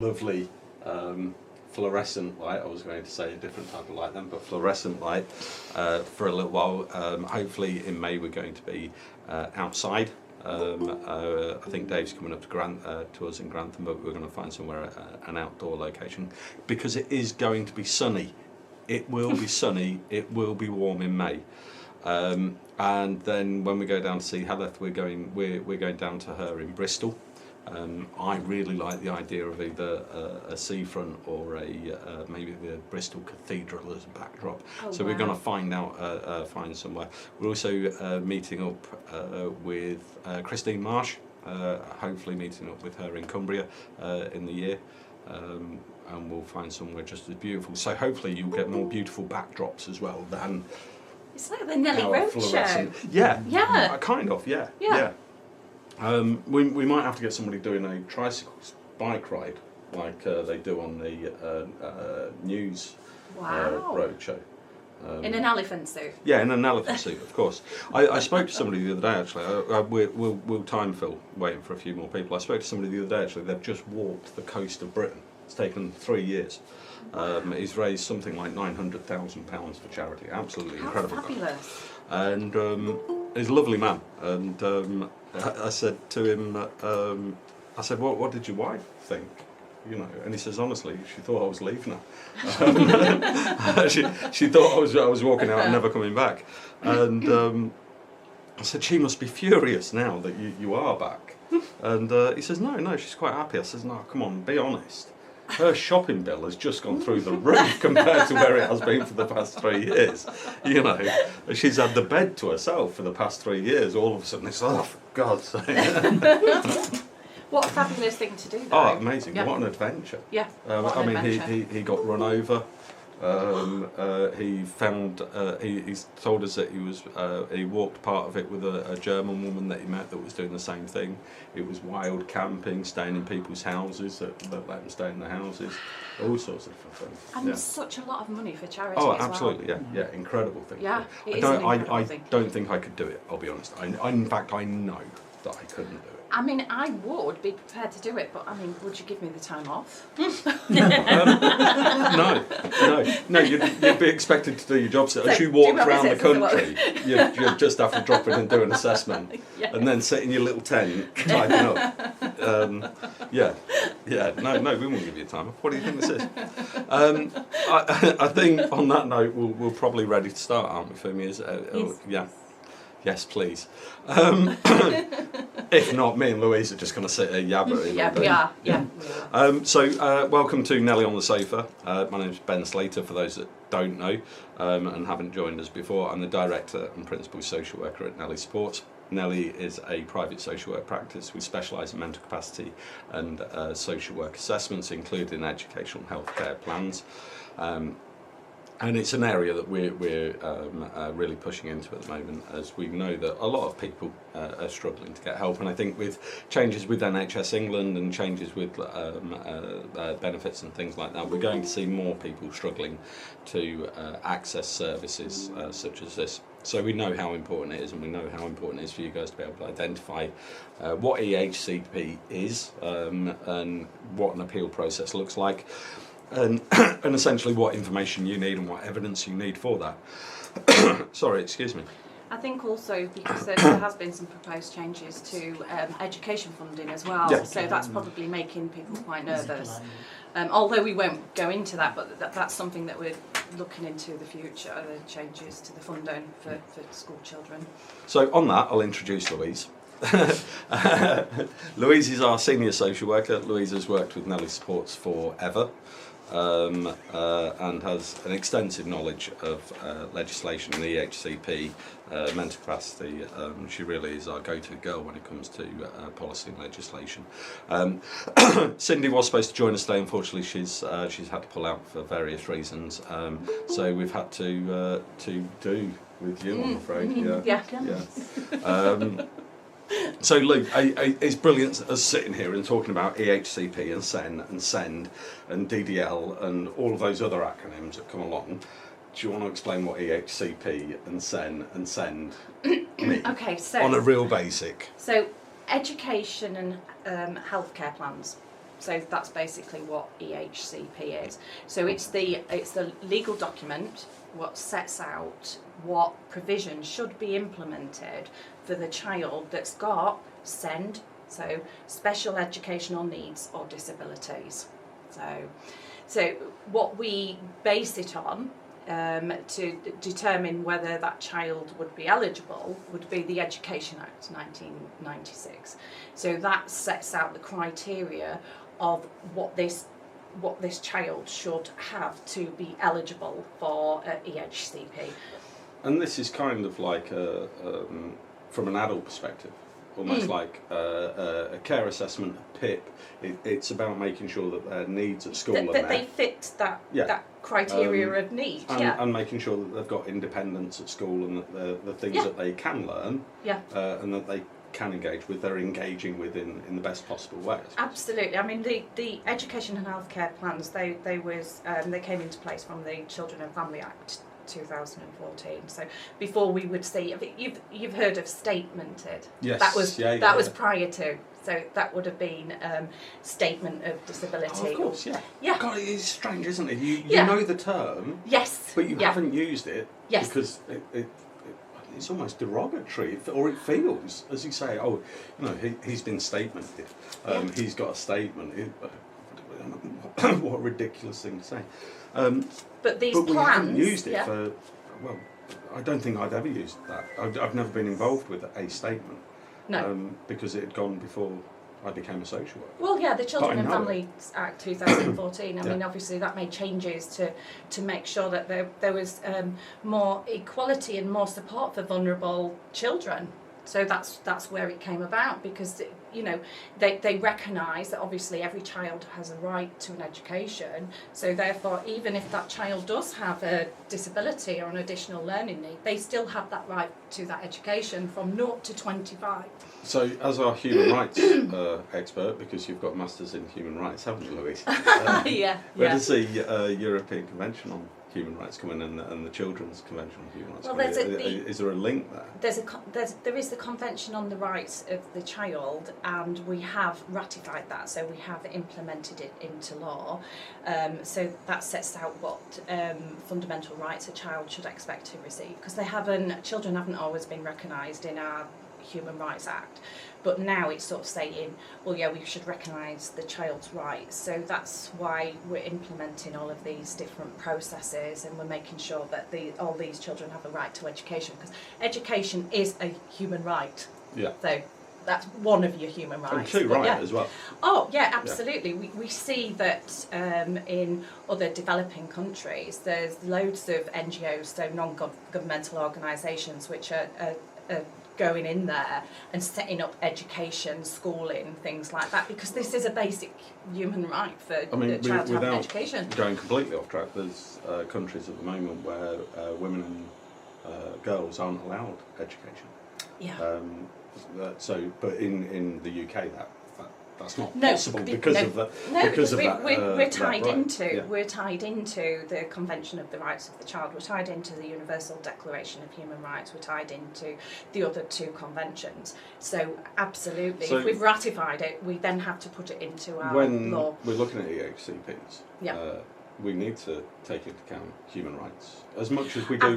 lovely fluorescent light. I was going to say a different type of light then, but fluorescent light for a little while. Hopefully in May we're going to be outside. I think Dave's coming up to us in Grantham, but we're going to find somewhere an outdoor location because it is going to be sunny. It will be sunny. It will be warm in May. And then when we go down to see Heleth, we're going down to her in Bristol. I really like the idea of either a seafront or maybe the Bristol Cathedral as a backdrop. So we're going to find somewhere. We're also meeting up with Christine Marsh, hopefully meeting up with her in Cumbria in the year. And we'll find somewhere just as beautiful. So hopefully you'll get more beautiful backdrops as well than... It's like the Nellie Roadshow. Yeah. Kind of, yeah. We might have to get somebody doing a tricycle bike ride like they do on the news roadshow. In an elephant suit? Yeah, in an elephant suit, of course. I spoke to somebody the other day, actually. We'll time fill, waiting for a few more people. I spoke to somebody the other day, actually. They've just walked the coast of Britain. It's taken 3 years. He's raised something like £900,000 for charity. Absolutely incredible. How fabulous. And he's a lovely man. And I said to him, I said, what did your wife think? You know, and he says, honestly, she thought I was leaving her. she thought I was walking out and never coming back. And I said, she must be furious now that you are back. And he says, no, she's quite happy. I says, no, come on, be honest. Her shopping bill has just gone through the roof compared to where it has been for the past 3 years. You know, she's had the bed to herself for the past 3 years. All of a sudden, it's oh, for God's sake. What a fabulous thing to do, though. Oh, amazing! Yeah. What an adventure! Yeah. I mean, he got run over. He found. He's told us that he walked part of it with a German woman that he met that was doing the same thing. It was wild camping, staying in people's houses that let him stay in the houses, all sorts of things. And such a lot of money for charity. Oh, as absolutely! Well. Yeah, incredible thing. Yeah, it is an incredible thing. I don't think I could do it. I'll be honest. In fact, I know that I couldn't do it. I mean, I would be prepared to do it, but I mean, would you give me the time off? No. You'd be expected to do your job. So as you walk around the country, you'd just have to drop in and do an assessment, and then sit in your little tent typing up. No, we won't give you time off. What do you think this is? I think on that note, we're probably ready to start, aren't we, Fumi? Yes. Yeah. Yes, please. If not, me and Louise are just going to sit here yabbering. Yeah, we are. Yeah. So, welcome to Nellie on the Sofa. My name's Ben Slater, for those that don't know and haven't joined us before. I'm the Director and Principal Social Worker at Nellie Sports. Nellie is a private social work practice. We specialise in mental capacity and social work assessments, including educational and healthcare plans. And it's an area that we're really pushing into at the moment, as we know that a lot of people are struggling to get help. And I think with changes with NHS England and changes with benefits and things like that, we're going to see more people struggling to access services such as this. So we know how important it is, and we know how important it is for you guys to be able to identify what EHCP is and what an appeal process looks like. And essentially what information you need and what evidence you need for that. Sorry, excuse me. I think also because there has been some proposed changes to education funding as well, so that's probably making people quite nervous. Although we won't go into that, but that's something that we're looking into the future, the changes to the funding for school children. So on that, I'll introduce Louise. Louise is our senior social worker. Louise has worked with Nellie Sports forever. And has an extensive knowledge of legislation in the EHCP, mental capacity. She really is our go-to girl when it comes to policy and legislation. Cindy was supposed to join us today. Unfortunately, she's had to pull out for various reasons. So we've had to do with you, I'm afraid. Yeah. So Luke, it's brilliant us sitting here and talking about EHCP and SEN and SEND and DDL and all of those other acronyms that come along. Do you want to explain what EHCP and SEN and SEND mean? Okay, so on a real basic. So education and healthcare plans. So that's basically what EHCP is. So it's the legal document what sets out what provision should be implemented for the child that's got SEND, so special educational needs or disabilities. So what we base it on to determine whether that child would be eligible would be the Education Act 1996. So that sets out the criteria of what this child should have to be eligible for EHCP. And this is kind of like from an adult perspective, almost like a care assessment, a PIP. It's about making sure that their needs at school are that met. they fit that criteria of need. And making sure that they've got independence at school, and that the things that they can learn and that they can engage with, they're engaging with in the best possible way. Absolutely. I mean, the education and healthcare plans, they came into place from the Children and Family Act 2014. So before we would see, you've heard of statemented. Yes. That was prior to. So that would have been statement of disability. Oh, of course, Yeah. God, it is strange, isn't it? You know the term. Yes. But you haven't used it. Yes. Because it's almost derogatory, or it feels, as you say, oh, he's been statemented. He's got a statement. What a ridiculous thing to say. But we haven't used it for, well, I don't think I'd ever used that. I've never been involved with a statement. No. Because it had gone before I became a social worker. Well, yeah, the Children and Families Act 2014, I mean, obviously that made changes to make sure that there was more equality and more support for vulnerable children. So that's where it came about, because they recognise that obviously every child has a right to an education. So therefore, even if that child does have a disability or an additional learning need, they still have that right to that education from 0 to 25. So, as our human rights expert, because you've got masters in human rights, haven't you, Louise? Where does the European Convention on Human Rights come in, and the Children's Convention on Human Rights? Well, is there a link there? There is the Convention on the Rights of the Child, and we have ratified that, so we have implemented it into law. So that sets out what fundamental rights a child should expect to receive, because children haven't always been recognised in our Human Rights Act, but now it's sort of saying, well, yeah, we should recognise the child's rights. So that's why we're implementing all of these different processes, and we're making sure that all these children have a right to education, because education is a human right. Yeah. So that's one of your human rights. And as well. Oh, yeah, absolutely. Yeah. We see that in other developing countries, there's loads of NGOs, so non-governmental organisations, which are going in there and setting up education, schooling, things like that, because this is a basic human right for the child to have an education. Going completely off track, there's countries at the moment where women and girls aren't allowed education. Yeah. But in the UK, that's not possible because of that. We're tied into the Convention of the Rights of the Child. We're tied into the Universal Declaration of Human Rights. We're tied into the other two conventions. So absolutely, if we've ratified it, we then have to put it into our law. When we're looking at EHCPs, we need to take into account human rights as much as we do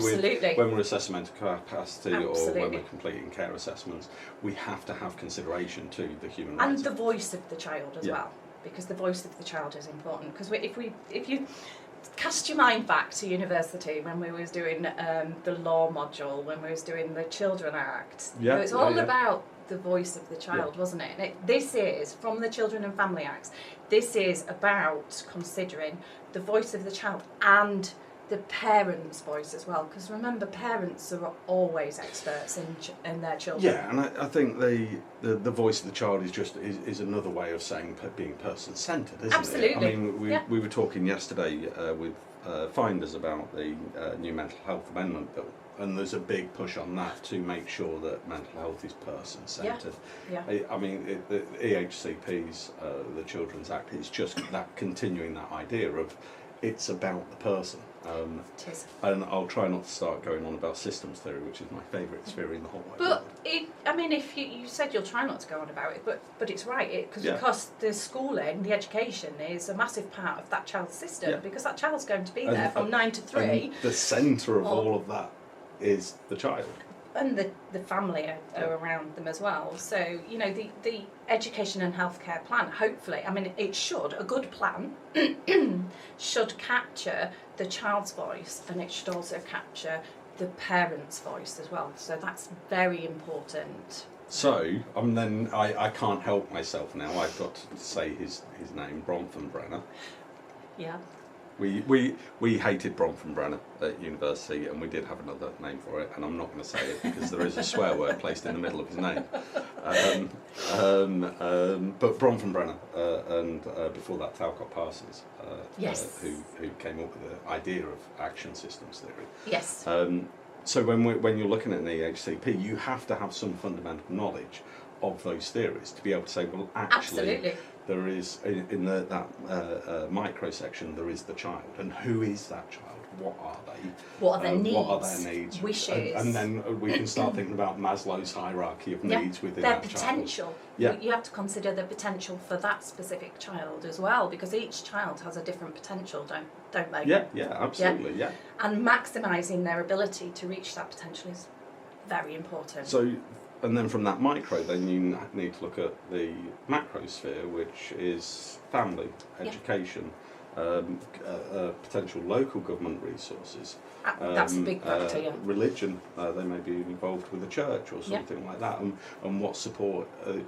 when we're assessing mental capacity or when we're completing care assessments. We have to have consideration to the human rights and the voice of the child as well, because the voice of the child is important. Because if you cast your mind back to university when we was doing the law module, when we was doing the Children Act, it's all about the voice of the child, wasn't it? This is from the Children and Family Acts. This is about considering the voice of the child and the parents' voice as well, because remember, parents are always experts in their children. Yeah, and I think the voice of the child is another way of saying being person-centred, isn't Absolutely. it? I mean, we were talking yesterday with Finders about the new Mental Health Amendment Bill, and there's a big push on that to make sure that mental health is person-centred. I mean, the EHCP's, the Children's Act, is just that continuing that idea of it's about the person. It is. And I'll try not to start going on about systems theory, which is my favourite theory in the whole world. But I mean, if you said you'll try not to go on about it, but it's right, Yeah. because the schooling, the education is a massive part of that child's system, Yeah. because that child's going to be there from 9 to 3. And the centre of all of that is the child. And the family are around them as well. So, you know, the education and healthcare plan, hopefully, I mean, a good plan should capture the child's voice, and it should also capture the parent's voice as well. So that's very important. So, then I can't help myself now. I've got to say his name, Bronfenbrenner. Yeah. We hated Bronfenbrenner at university, and we did have another name for it, and I'm not going to say it because there is a swear word placed in the middle of his name. But Bronfenbrenner, and before that, Talcott Parsons, Yes. who came up with the idea of action systems theory. Yes. So when you're looking at an EHCP, you have to have some fundamental knowledge of those theories to be able to say, well, actually, Absolutely. there is in that micro section, there is the child, and who is that child? What are they? What are their needs? What are their needs? Wishes? And then we can start thinking about Maslow's hierarchy of needs within their that potential. child. Yeah. You have to consider the potential for that specific child as well, because each child has a different potential, don't they? Yeah, absolutely, yeah. And maximising their ability to reach that potential is very important. So, and then from that micro, then you need to look at the macro sphere, which is family, education, potential local government resources. That's a big factor, yeah. Religion, they may be involved with a church or something like that, and what support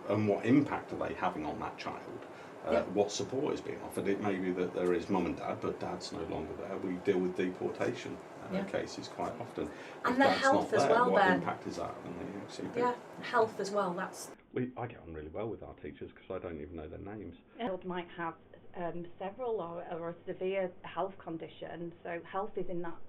and what impact are they having on that child? What support is being offered? It may be that there is mum and dad, but dad's no longer there. We deal with deportation cases quite often. And if the that's health not as there, well, what Ben. impact is that on the EHCP? Yeah, health as well. I get on really well with our teachers because I don't even know their names. A child might have several or a severe health condition, so health is in that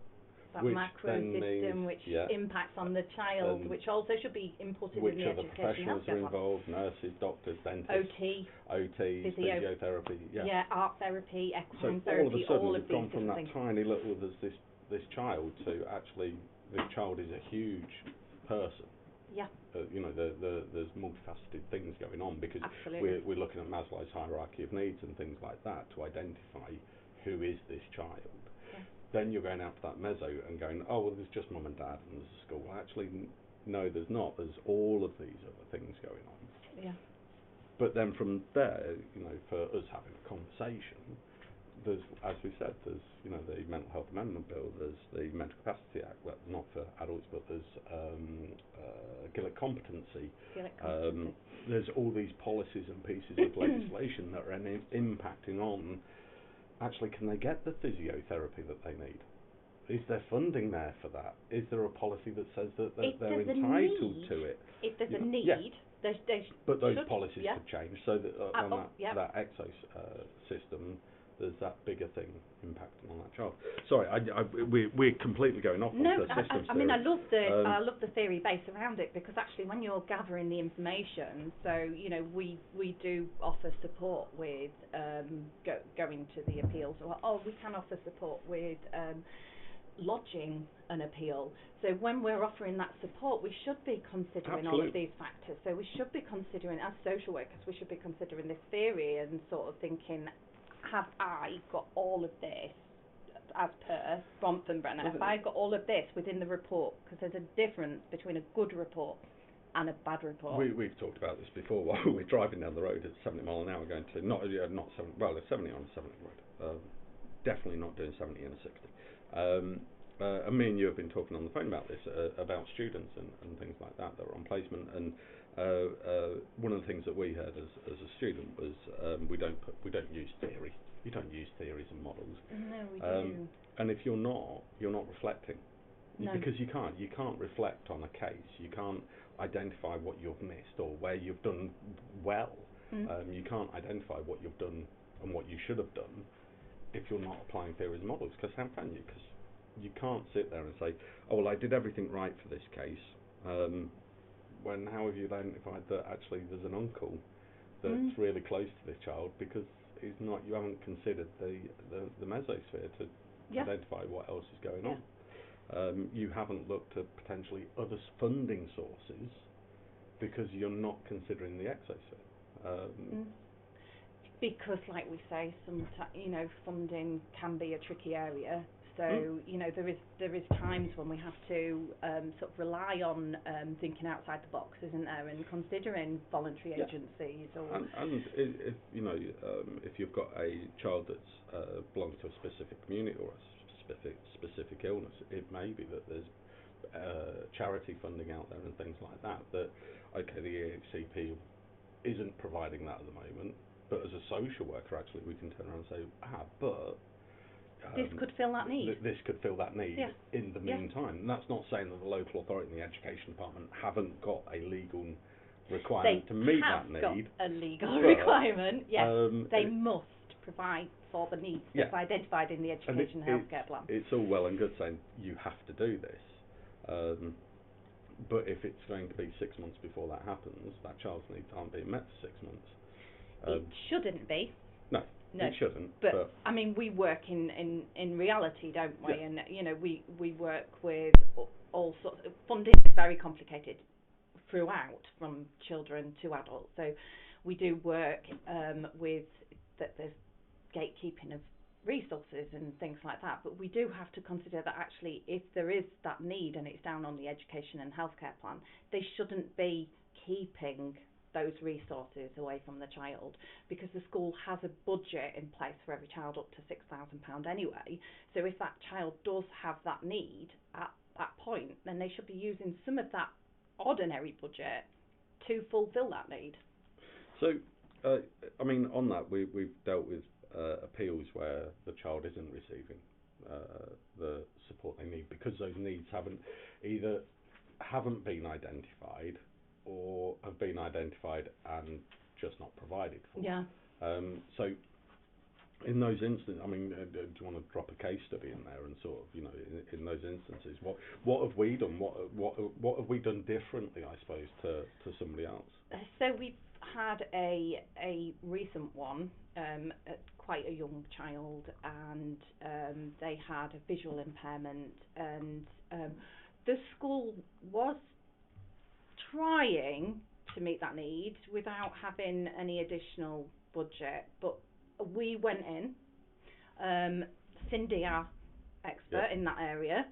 Which macro then system means, which yeah, impacts on the child, which also should be inputted which in the other education professionals are healthcare plan. involved? Nurses, doctors, dentists, OT, physiotherapy, art therapy, So equine all of a therapy, sudden all of we've these gone from different that things. tiny little, there's this child, to actually this child is a huge person. Yeah, You know, there's multifaceted things going on because absolutely. we're looking at Maslow's hierarchy of needs and things like that to identify who is this child. Yeah. Then you're going out to that meso and going, oh, well, there's just mum and dad and there's a school. Actually, no, there's not. There's all of these other things going on. Yeah. But then from there, you know, for us having a conversation, there's, as we said, there's, you know, the Mental Health Amendment Bill, there's the Mental Capacity Act, well, not for adults, but there's Gillett Competency. There's all these policies and pieces of legislation that are impacting on, actually, can they get the physiotherapy that they need? Is there funding there for that? Is there a policy that says that they're entitled to it? If there's a know, need, there's but those policies could change, so that on that yeah. exo system, there's that bigger thing impacting on that child. Sorry, we're completely going off No, onto the systems I mean, I theory. love the theory base around it, because actually when you're gathering the information, so, you know, we do offer support with going to the appeals, or we can offer support with lodging an appeal. So when we're offering that support, we should be considering all of these factors. So we should be considering, as social workers, we should be considering this theory and sort of thinking, have I got all of this, as per Bronfenbrenner, have I got all of this within the report? Because there's a difference between a good report and a bad report. We've talked about this before while we're driving down the road at 70 mile an hour going to, not 70, well, there's 70 on the 70 road. Definitely not doing 70 in a 60. And me and you have been talking on the phone about this, about students and things like that are on placement. And one of the things that we heard as a student was we don't use theory. You don't use theories and models. No, we do. And if you're not reflecting. No. Because you can't reflect on a case. You can't identify what you've missed or where you've done well. You can't identify what you've done and what you should have done if you're not applying theories and models. Because how can you? Because you can't sit there and say, oh, well, I did everything right for this case. When how have you identified that actually there's an uncle that's really close to this child, because it's not, you haven't considered the mesosphere to identify what else is going on. You haven't looked at potentially other funding sources because you're not considering the excess fee. Because, like we say, funding can be a tricky area. So, there is times when we have to sort of rely on thinking outside the box, isn't there, and considering voluntary agencies. And if you've got a child that's belongs to a specific community or a specific illness, it may be that there's charity funding out there and things like that. That okay, the EHCP isn't providing that at the moment. But as a social worker, actually, we can turn around and say, but this could fill that need. This could fill that need in the meantime. And that's not saying that the local authority and the education department haven't got a legal requirement to meet that need. They have got a legal requirement, yes. They must provide for the needs that's identified in the education and healthcare plan. It's all well and good saying you have to do this. But if it's going to be 6 months before that happens, that child's needs aren't being met for 6 months. It shouldn't be. No, it shouldn't. But I mean, we work in reality, don't we? And we work with all sorts. Funding is very complicated throughout, from children to adults. So we do work with there's gatekeeping of resources and things like that. But we do have to consider that actually, if there is that need and it's down on the education and healthcare plan, they shouldn't be keeping those resources away from the child, because the school has a budget in place for every child up to £6,000 anyway. So if that child does have that need at that point, then they should be using some of that ordinary budget to fulfil that need. So, I mean, on that, we've dealt with appeals where the child isn't receiving the support they need because those needs haven't been identified, or have been identified and just not provided for. Yeah. So, in those instances, I mean, do you want to drop a case study in there and sort of, in those instances, what have we done? What have we done differently, I suppose, to somebody else? So we've had a recent one, quite a young child, and they had a visual impairment, and the school was trying to meet that need without having any additional budget, but we went in, Cindy, our expert in that area,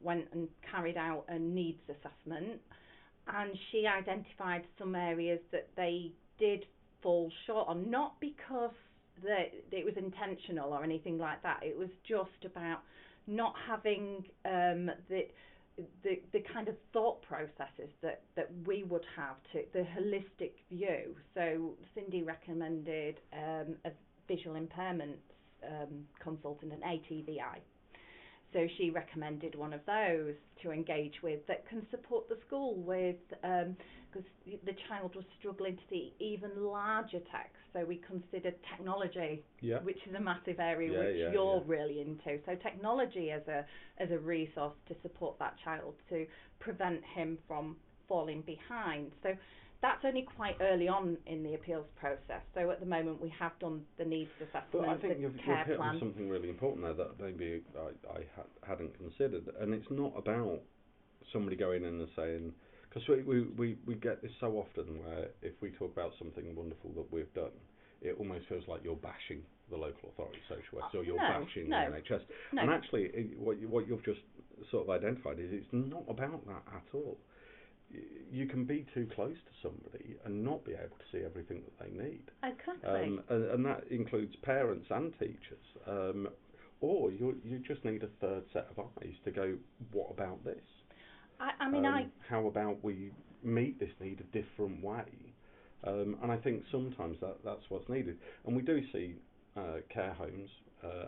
went and carried out a needs assessment, and she identified some areas that they did fall short on, not because it was intentional or anything like that. It was just about not having the kind of thought processes that we would have, to the holistic view. So Cindy recommended a visual impairment consultant, an ATVI. So she recommended one of those to engage with that can support the school with, because the child was struggling to see even larger text. So we considered technology, which is a massive area which you're really into. So technology as a resource to support that child, to prevent him from falling behind. So that's only quite early on in the appeals process. So at the moment we have done the needs assessment, but I think the care you've hit plan. on something really important there that maybe I hadn't considered, and it's not about somebody going in and saying, because we get this so often where if we talk about something wonderful that we've done, it almost feels like you're bashing the local authority social workers, or you're bashing the NHS. No. And actually, what you've just sort of identified is it's not about that at all. You can be too close to somebody and not be able to see everything that they need. Exactly. And that includes parents and teachers. Or you just need a third set of eyes to go, what about this? How about we meet this need a different way? And I think sometimes that's what's needed. And we do see care homes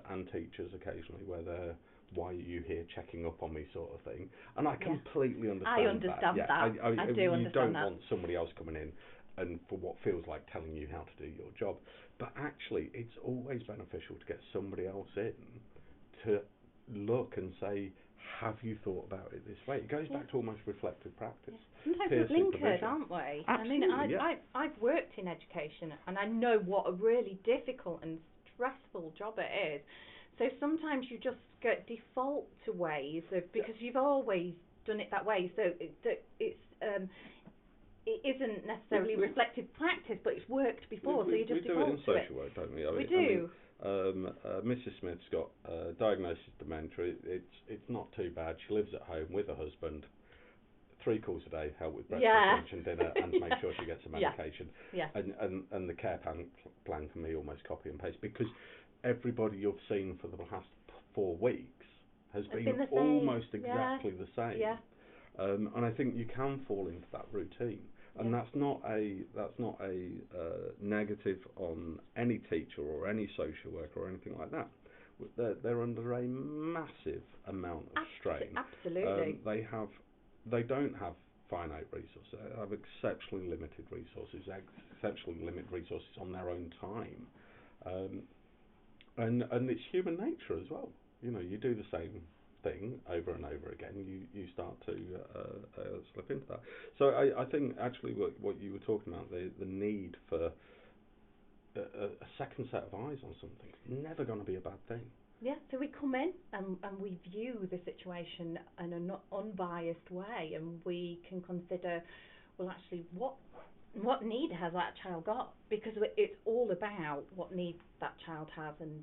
and teachers occasionally where they're, why are you here checking up on me, sort of thing. And I completely understand that. I understand that. I do understand that. You don't want somebody else coming in and for what feels like telling you how to do your job. But actually, it's always beneficial to get somebody else in to look and say, have you thought about it this way? It goes back to almost reflective practice. Sometimes we're blinkered, aren't we? Absolutely, I've worked in education, and I know what a really difficult and stressful job it is. So sometimes you just default to ways because you've always done it that way. So it's it isn't necessarily reflective practice, but it's worked before, so you just we do it in default to social work, don't we? We do. Mrs. Smith's got diagnosis of dementia. It's not too bad. She lives at home with her husband. 3 calls a day, help with breakfast, lunch and dinner, and make sure she gets her medication. Yeah. And the care plan can be almost copy and paste, because everybody you've seen for the past 4 weeks has been almost exactly the same. Yeah. And I think you can fall into that routine, and that's not a negative on any teacher or any social worker or anything like that. They're under a massive amount of strain. Absolutely. They don't have finite resources. They have exceptionally limited resources. On their own time, and it's human nature as well. You know, you do the same thing over and over again, you start to slip into that. So I think actually what you were talking about, the need for a second set of eyes on something, is never going to be a bad thing. Yeah, so we come in and we view the situation in an unbiased way, and we can consider, well, actually, what need has that child got? Because it's all about what needs that child has and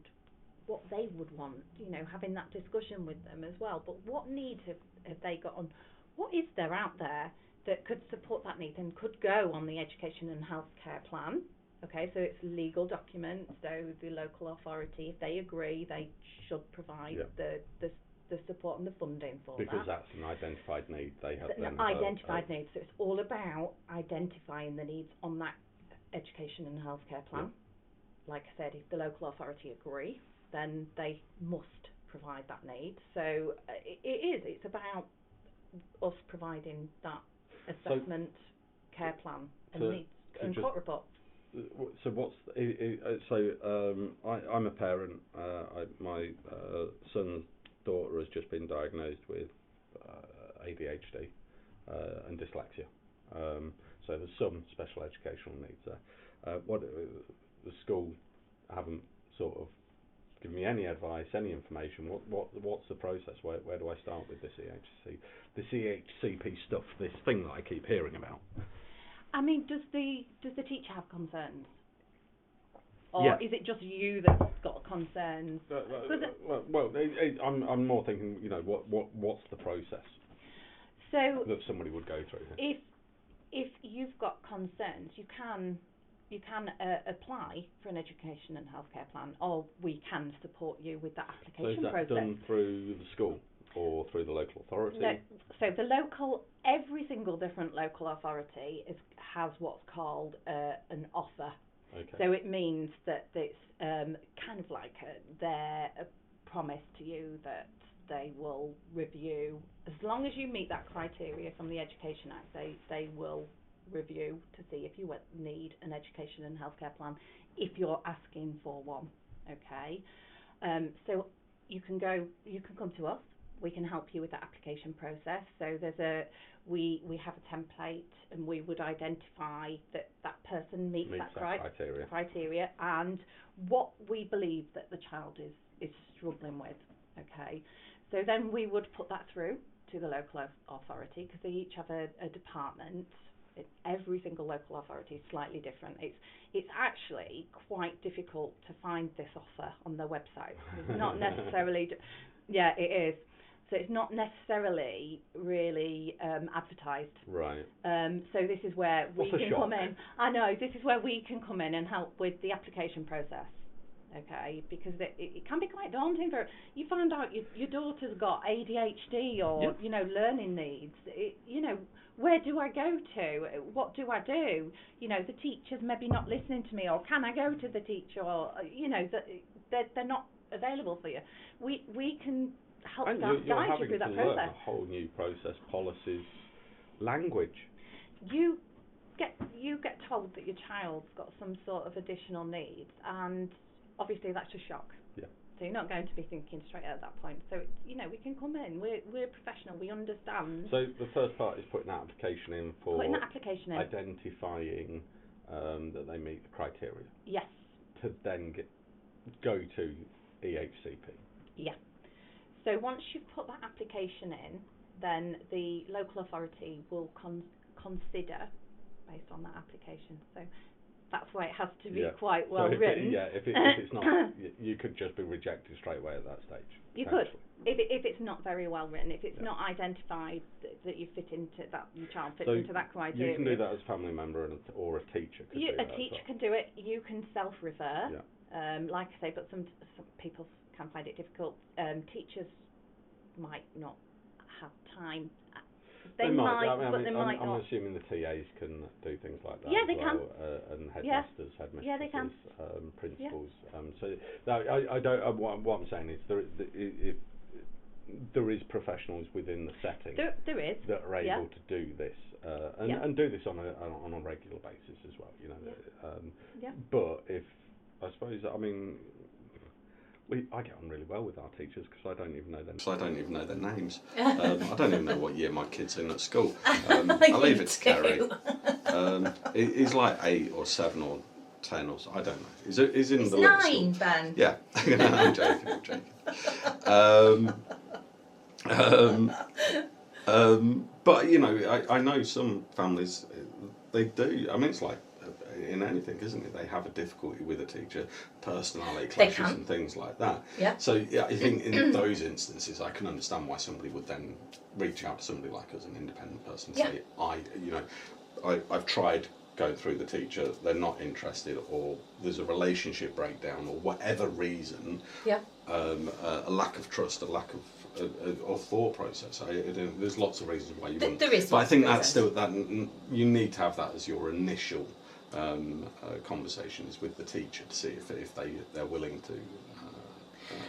what they would want, you know, having that discussion with them as well. But what needs have they got on? What is there out there that could support that need and could go on the education and healthcare plan? Okay, so it's legal documents, so the local authority, if they agree, they should provide the support and the funding for because that. Because that's an identified need. They have identified needs, so it's all about identifying the needs on that education and healthcare plan. Yeah. Like I said, if the local authority agree, then they must provide that need. So it's about us providing that assessment, care plan, and needs and court report. So I'm a parent. My son's daughter has just been diagnosed with ADHD and dyslexia. So there's some special educational needs there. What the school haven't sort of given me any advice, any information. What's the process? Where do I start with this EHCP stuff? This thing that I keep hearing about. I mean, does the teacher have concerns, or is it just you that's got concerns? I'm more thinking, you know, what's the process that somebody would go through? If you've got concerns, you can apply for an education and healthcare plan, or we can support you with that application process. So is that done through the school or through the local authority? No, so every single different local authority has what's called an offer. Okay. So it means that it's kind of like their promise to you that they will review, as long as you meet that criteria from the Education Act, they will review to see if you need an education and healthcare plan if you're asking for one. Okay, so you can come to us. We can help you with the application process. So we have a template, and we would identify that person meets that criteria and what we believe that the child is struggling with. Okay, so then we would put that through to the local authority, because they each have a department. Every single local authority is slightly different. It's actually quite difficult to find this offer on their website. It's not necessarily, yeah, it is. So it's not necessarily really advertised. Right. So this is where we can come in. I know, this is where we can come in and help with the application process. Okay, because it can be quite daunting for you. Find out your daughter's got ADHD or learning needs. Where do I go to? What do I do? The teacher's maybe not listening to me, or can I go to the teacher? Or they're not available for you. We can help guide you through that process. You're learn a whole new process, policies, language. You get told that your child's got some sort of additional needs, and obviously that's a shock. Yeah. So you're not going to be thinking straight at that point. So we can come in. We're professional. We understand. So the first part is putting that application in for identifying that they meet the criteria. Yes. To then go to EHCP. Yeah. So once you've put that application in, then the local authority will consider based on that application. So that's why it has to be Yeah. quite well so written. if it's not, you could just be rejected straight away at that stage. You could, if it's not very well written, if it's not identified that you fit into that, your child fits into that criteria. You can do that as a family member or a teacher. A teacher can do it. You can self-refer. Yeah. Like I say, but some people can find it difficult. Teachers might not have time. They might, but they might not. I'm assuming the TAs can do things like that. Yeah, they can. can. And headmasters, headmistresses, yeah, they can. Principals. So I don't. What I'm saying is there is professionals within the setting. There is that are able to do this and do this on a regular basis as well. You know. But if I suppose I get on really well with our teachers because I don't even know them. So I don't even know their names. I don't even know what year my kid's in at school. I leave it to Kerry. He's like 8 or 7 or 10 or so. I don't know. He's in it's the 9, Ben. Yeah, I'm joking. But you know, I know some families they do. I mean, it's like in anything, isn't it? They have a difficulty with a teacher, personality clashes and things like that. Yeah. So yeah, I think in those instances, I can understand why somebody would then reach out to somebody like us, an independent person, and say, I've tried going through the teacher, they're not interested, or there's a relationship breakdown, or whatever reason. Yeah. A lack of trust, a lack of thought process. There's lots of reasons why you wouldn't. There is. But I think that's still that you need to have that as your initial conversations with the teacher to see if they're willing to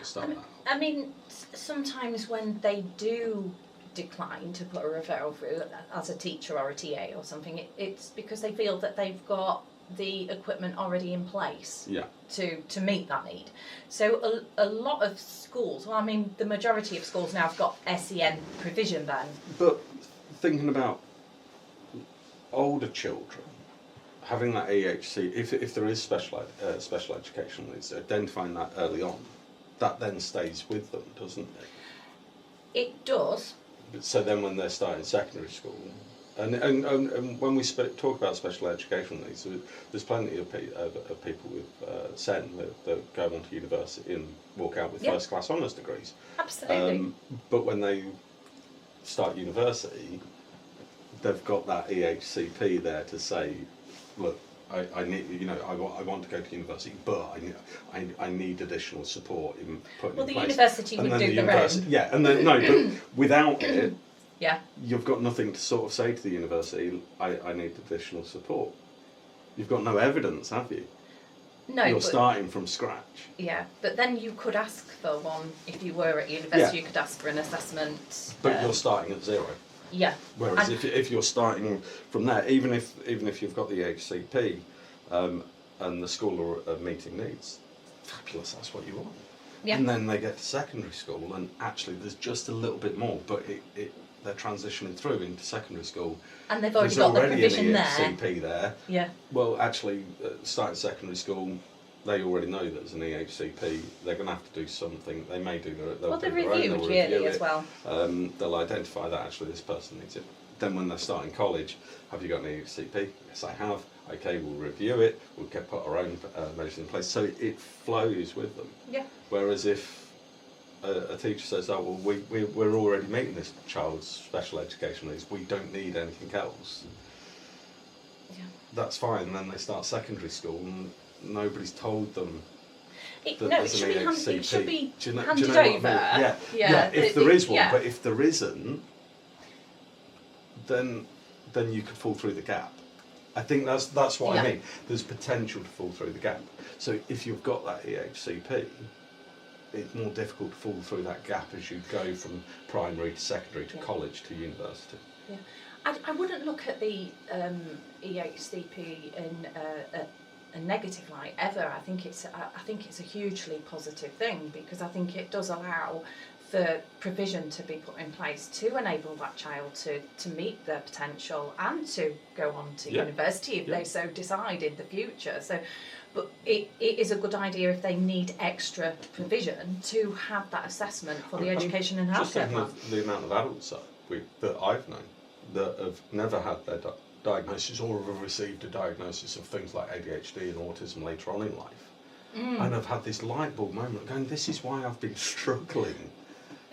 start that. I mean, sometimes when they do decline to put a referral through as a teacher or a TA or something, it's because they feel that they've got the equipment already in place to meet that need. So a lot of schools, well, I mean, the majority of schools now have got SEN provision then. But thinking about older children, having that EHC, if there is special education needs, identifying that early on, that then stays with them, doesn't it? It does. So then when they're starting secondary school, and when we talk about special educational needs, there's plenty of people with SEN that go on to university and walk out with first class honours degrees. Absolutely. But when they start university, they've got that EHCP there to say, look, I need, I want to go to university, but I need additional support in putting in place. Well, the university would do their own. Yeah, and then but without it, yeah, you've got nothing to sort of say to the university. I need additional support. You've got no evidence, have you? No, you're starting from scratch. Yeah, but then you could ask for one if you were at university. You could ask for an assessment. But you're starting at 0. Yeah. Whereas if you're starting from there, even if you've got the HCP and the school are meeting needs, fabulous, that's what you want. Yeah. And then they get to secondary school and actually there's just a little bit more, but they're transitioning through into secondary school. And they've already got the provision there. There's already an EHCP there. Yeah. Well, actually, starting secondary school, they already know that there's an EHCP. They're going to have to do something. They may do their own. They're reviewed yearly as well. They'll identify that actually this person needs it. Then when they're starting college, have you got an EHCP? Yes, I have. Okay, we'll review it. We'll put our own measures in place. So it flows with them. Yeah. Whereas if a teacher says, oh, well, we're already meeting this child's special education needs, we don't need anything else. Yeah. That's fine. Then they start secondary school and nobody's told them that there's an EHCP. It should be handed over. I mean? Yeah. If there is one, but if there isn't, then you could fall through the gap. I think that's what I mean. There's potential to fall through the gap. So if you've got that EHCP, it's more difficult to fall through that gap as you go from primary to secondary to college to university. Yeah, I wouldn't look at the EHCP in a negative light ever. I think it's a hugely positive thing because I think it does allow for provision to be put in place to enable that child to meet their potential and to go on to university if they so decide in the future. So, but it is a good idea if they need extra provision to have that assessment for the education and healthcare plan. Just the amount of adults that I've known that have never had their diagnosis or have received a diagnosis of things like ADHD and autism later on in life, and have had this light bulb moment going, this is why I've been struggling.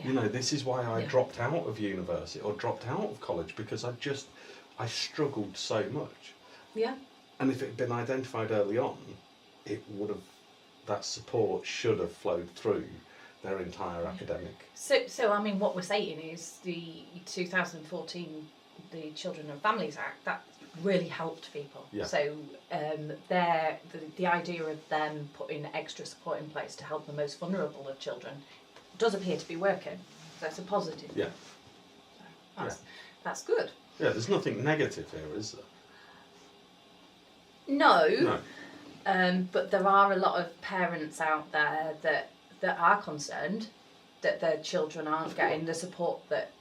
You know, this is why I dropped out of university or dropped out of college, because I struggled so much. Yeah. And if it had been identified early on, that support should have flowed through their entire academic. So I mean, what we're saying is the 2014, the Children and Families Act, that really helped people. Yeah. So the idea of them putting extra support in place to help the most vulnerable of children does appear to be working. So it's a positive. Yeah. That's good. Yeah, there's nothing negative here, is there? No. But there are a lot of parents out there that are concerned that their children aren't getting the support that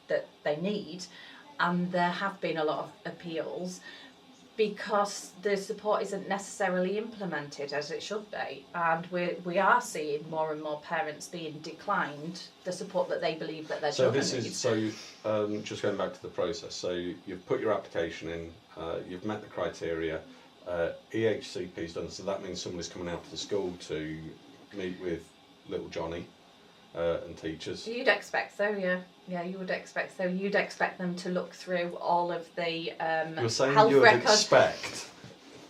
they need, and there have been a lot of appeals because the support isn't necessarily implemented as it should be, and we are seeing more and more parents being declined the support that they believe that their children need. Just going back to the process, so you've put your application in, you've met the criteria, EHCP's done, so that means somebody's coming out to the school to meet with little Johnny and teachers. You'd expect so, yeah. Yeah, you would expect so. You'd expect them to look through all of the You're saying health you would records. expect?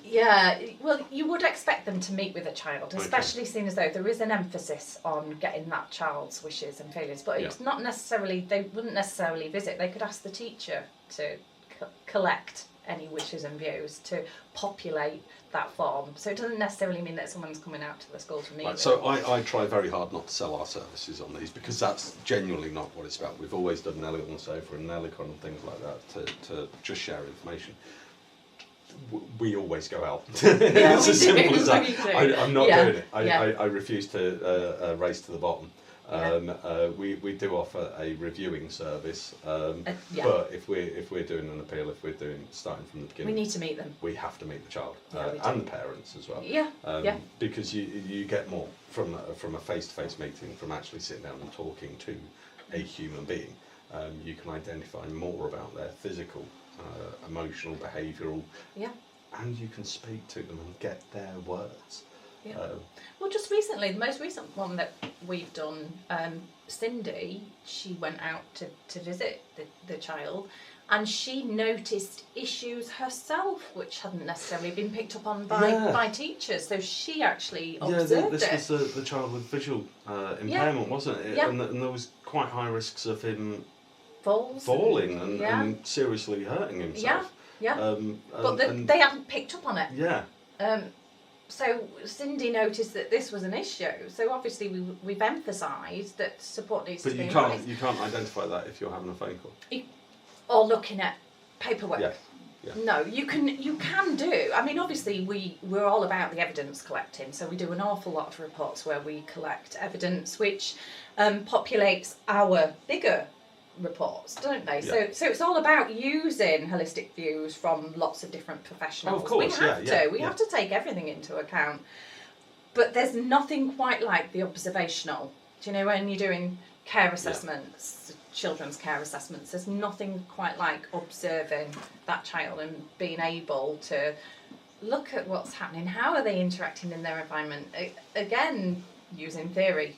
Yeah, well, you would expect them to meet with a child, Okay. especially seeing as though there is an emphasis on getting that child's wishes and feelings. But it's not necessarily, they wouldn't necessarily visit. They could ask the teacher to collect any wishes and views, to populate that form. So it doesn't necessarily mean that someone's coming out to the school to meet with. So I try very hard not to sell our services on these, because that's genuinely not what it's about. We've always done Nellie on the sofa and Nellicon and things like that to just share information. We always go out. It's as simple as that. I'm not doing it. I refuse to race to the bottom. We do offer a reviewing service, but if we're doing an appeal, if we're starting from the beginning, we need to meet them. We have to meet the child and the parents as well. Because you get more from a face-to-face meeting, from actually sitting down and talking to a human being. You can identify more about their physical, emotional, behavioural, and you can speak to them and get their words. Yeah. Well, just recently, the most recent one that we've done, Cindy, she went out to visit the child, and she noticed issues herself which hadn't necessarily been picked up on by teachers. So she actually observed it. This was the child with visual impairment, wasn't it? Yeah. And there was quite high risks of him falling and seriously hurting himself. But they hadn't picked up on it. Yeah. So Cindy noticed that this was an issue. So obviously we've emphasised that support needs to be in place. But you can't identify that if you're having a phone call. Or looking at paperwork. Yeah. No, you can do. I mean, obviously we're all about the evidence collecting, so we do an awful lot of reports where we collect evidence which populates our bigger reports, don't they? Yeah. So it's all about using holistic views from lots of different professionals. Oh, of course, we have to take everything into account. But there's nothing quite like the observational. Do you know, when you're doing care assessments, children's care assessments, there's nothing quite like observing that child and being able to look at what's happening. How are they interacting in their environment? Again, using theory.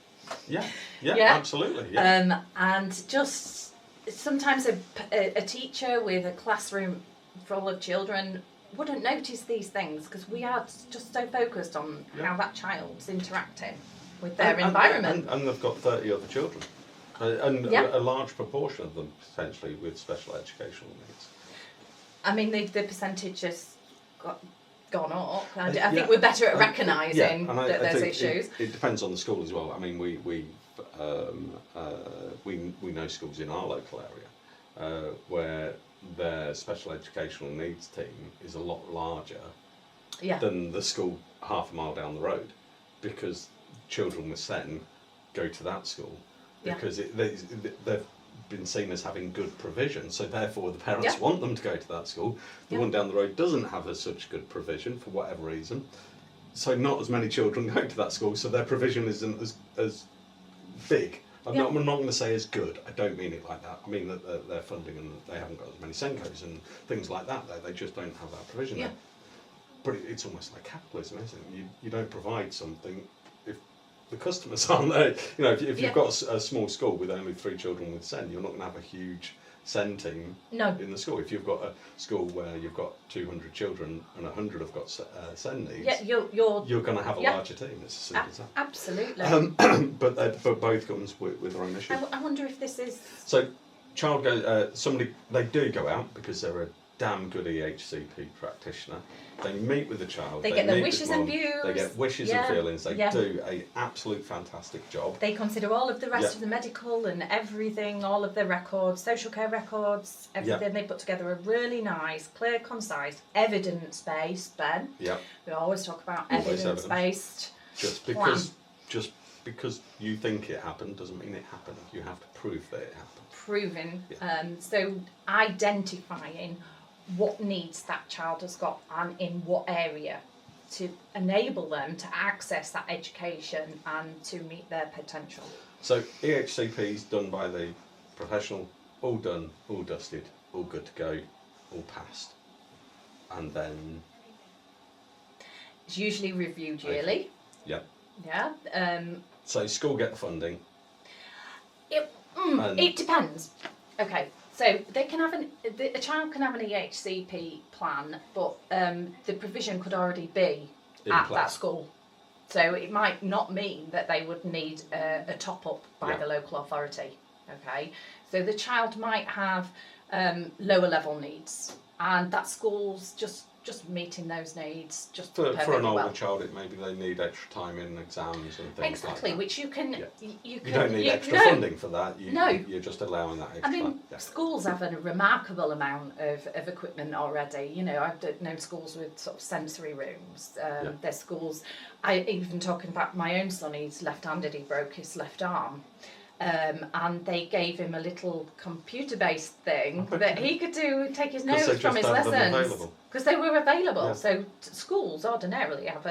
Yeah, absolutely. Yeah. And just sometimes a teacher with a classroom full of children wouldn't notice these things because we are just so focused on how that child's interacting with their environment. And they've got 30 other children. And a large proportion of them potentially with special educational needs. I mean, the percentage has gone up. I think we're better at recognising that there's issues. It depends on the school as well. I mean, we know schools in our local area where their special educational needs team is a lot larger than the school half a mile down the road, because children with SEN go to that school because they've been seen as having good provision, so therefore the parents want them to go to that school. The one down the road doesn't have such good provision for whatever reason, so not as many children go to that school, so their provision isn't as big I'm not going to say as good. I don't mean it like that. I mean that they're funding and they haven't got as many Senkos and things like that. They just don't have that provision there. But it's almost like capitalism, isn't it? You don't provide something if the customers aren't there. You know, if you've got a small school with only 3 children with SEN, you're not going to have a huge SEN team in the school. If you've got a school where you've got 200 children and 100 have got SEN needs, you're going to have a larger team. It's as simple as that. Absolutely. But both comes with their own issues. I wonder if this is... So, they do go out because they're a damn good EHCP practitioner. They meet with the child. They get their wishes and views. They get wishes and feelings. They do an absolute fantastic job. They consider all of the rest of the medical and everything, all of their records, social care records, everything. They put together a really nice, clear, concise, evidence-based, Ben. Yeah. We always talk about evidence-based Just because you think it happened doesn't mean it happened. You have to prove that it happened. Proven. So identifying what needs that child has got and in what area to enable them to access that education and to meet their potential. So EHCP is done by the professional, all done, all dusted, all good to go, all passed. And then... It's usually reviewed yearly. Yeah. Yeah. So school get the funding. It depends. Okay. So they can have a child can have an EHCP plan, but the provision could already be at that school. So it might not mean that they would need a top up by the local authority. Okay, so the child might have lower level needs, and that school's just meeting those needs just for an older well. child. It maybe they need extra time in exams and things exactly, like that. which you can. Yeah. You don't need extra funding for that. You're just allowing that extra. I mean, schools have a remarkable amount of equipment already. You know, I've known schools with sort of sensory rooms. There's schools. I even talking about my own son. He's left-handed. He broke his left arm. And they gave him a little computer-based thing that he could take his notes from his lessons because they were available. So schools ordinarily have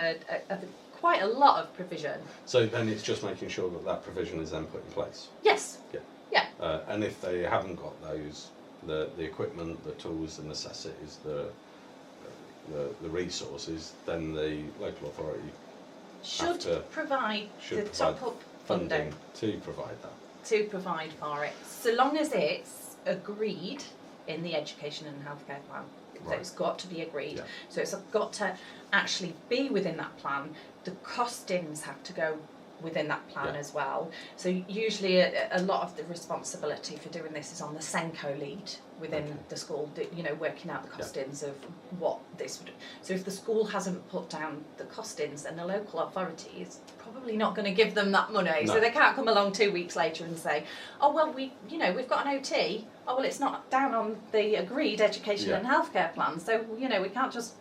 quite a lot of provision. So then it's just making sure that provision is then put in place. Yes. Yeah. And if they haven't got those, the equipment, the tools, the necessities, the resources, then the local authority should provide the top-up funding to provide that. To provide for it, so long as it's agreed in the education and healthcare plan. So it's got to be agreed. So it's got to actually be within that plan. The costings have to go within that plan as well. So usually a lot of the responsibility for doing this is on the Senko lead within the school, you know, working out the costings of what this would. So if the school hasn't put down the costings, then the local authority is probably not going to give them that money. So they can't come along 2 weeks later and say, oh well, we've got an OT. Oh well, it's not down on the agreed education and healthcare plan. So you know, we can't just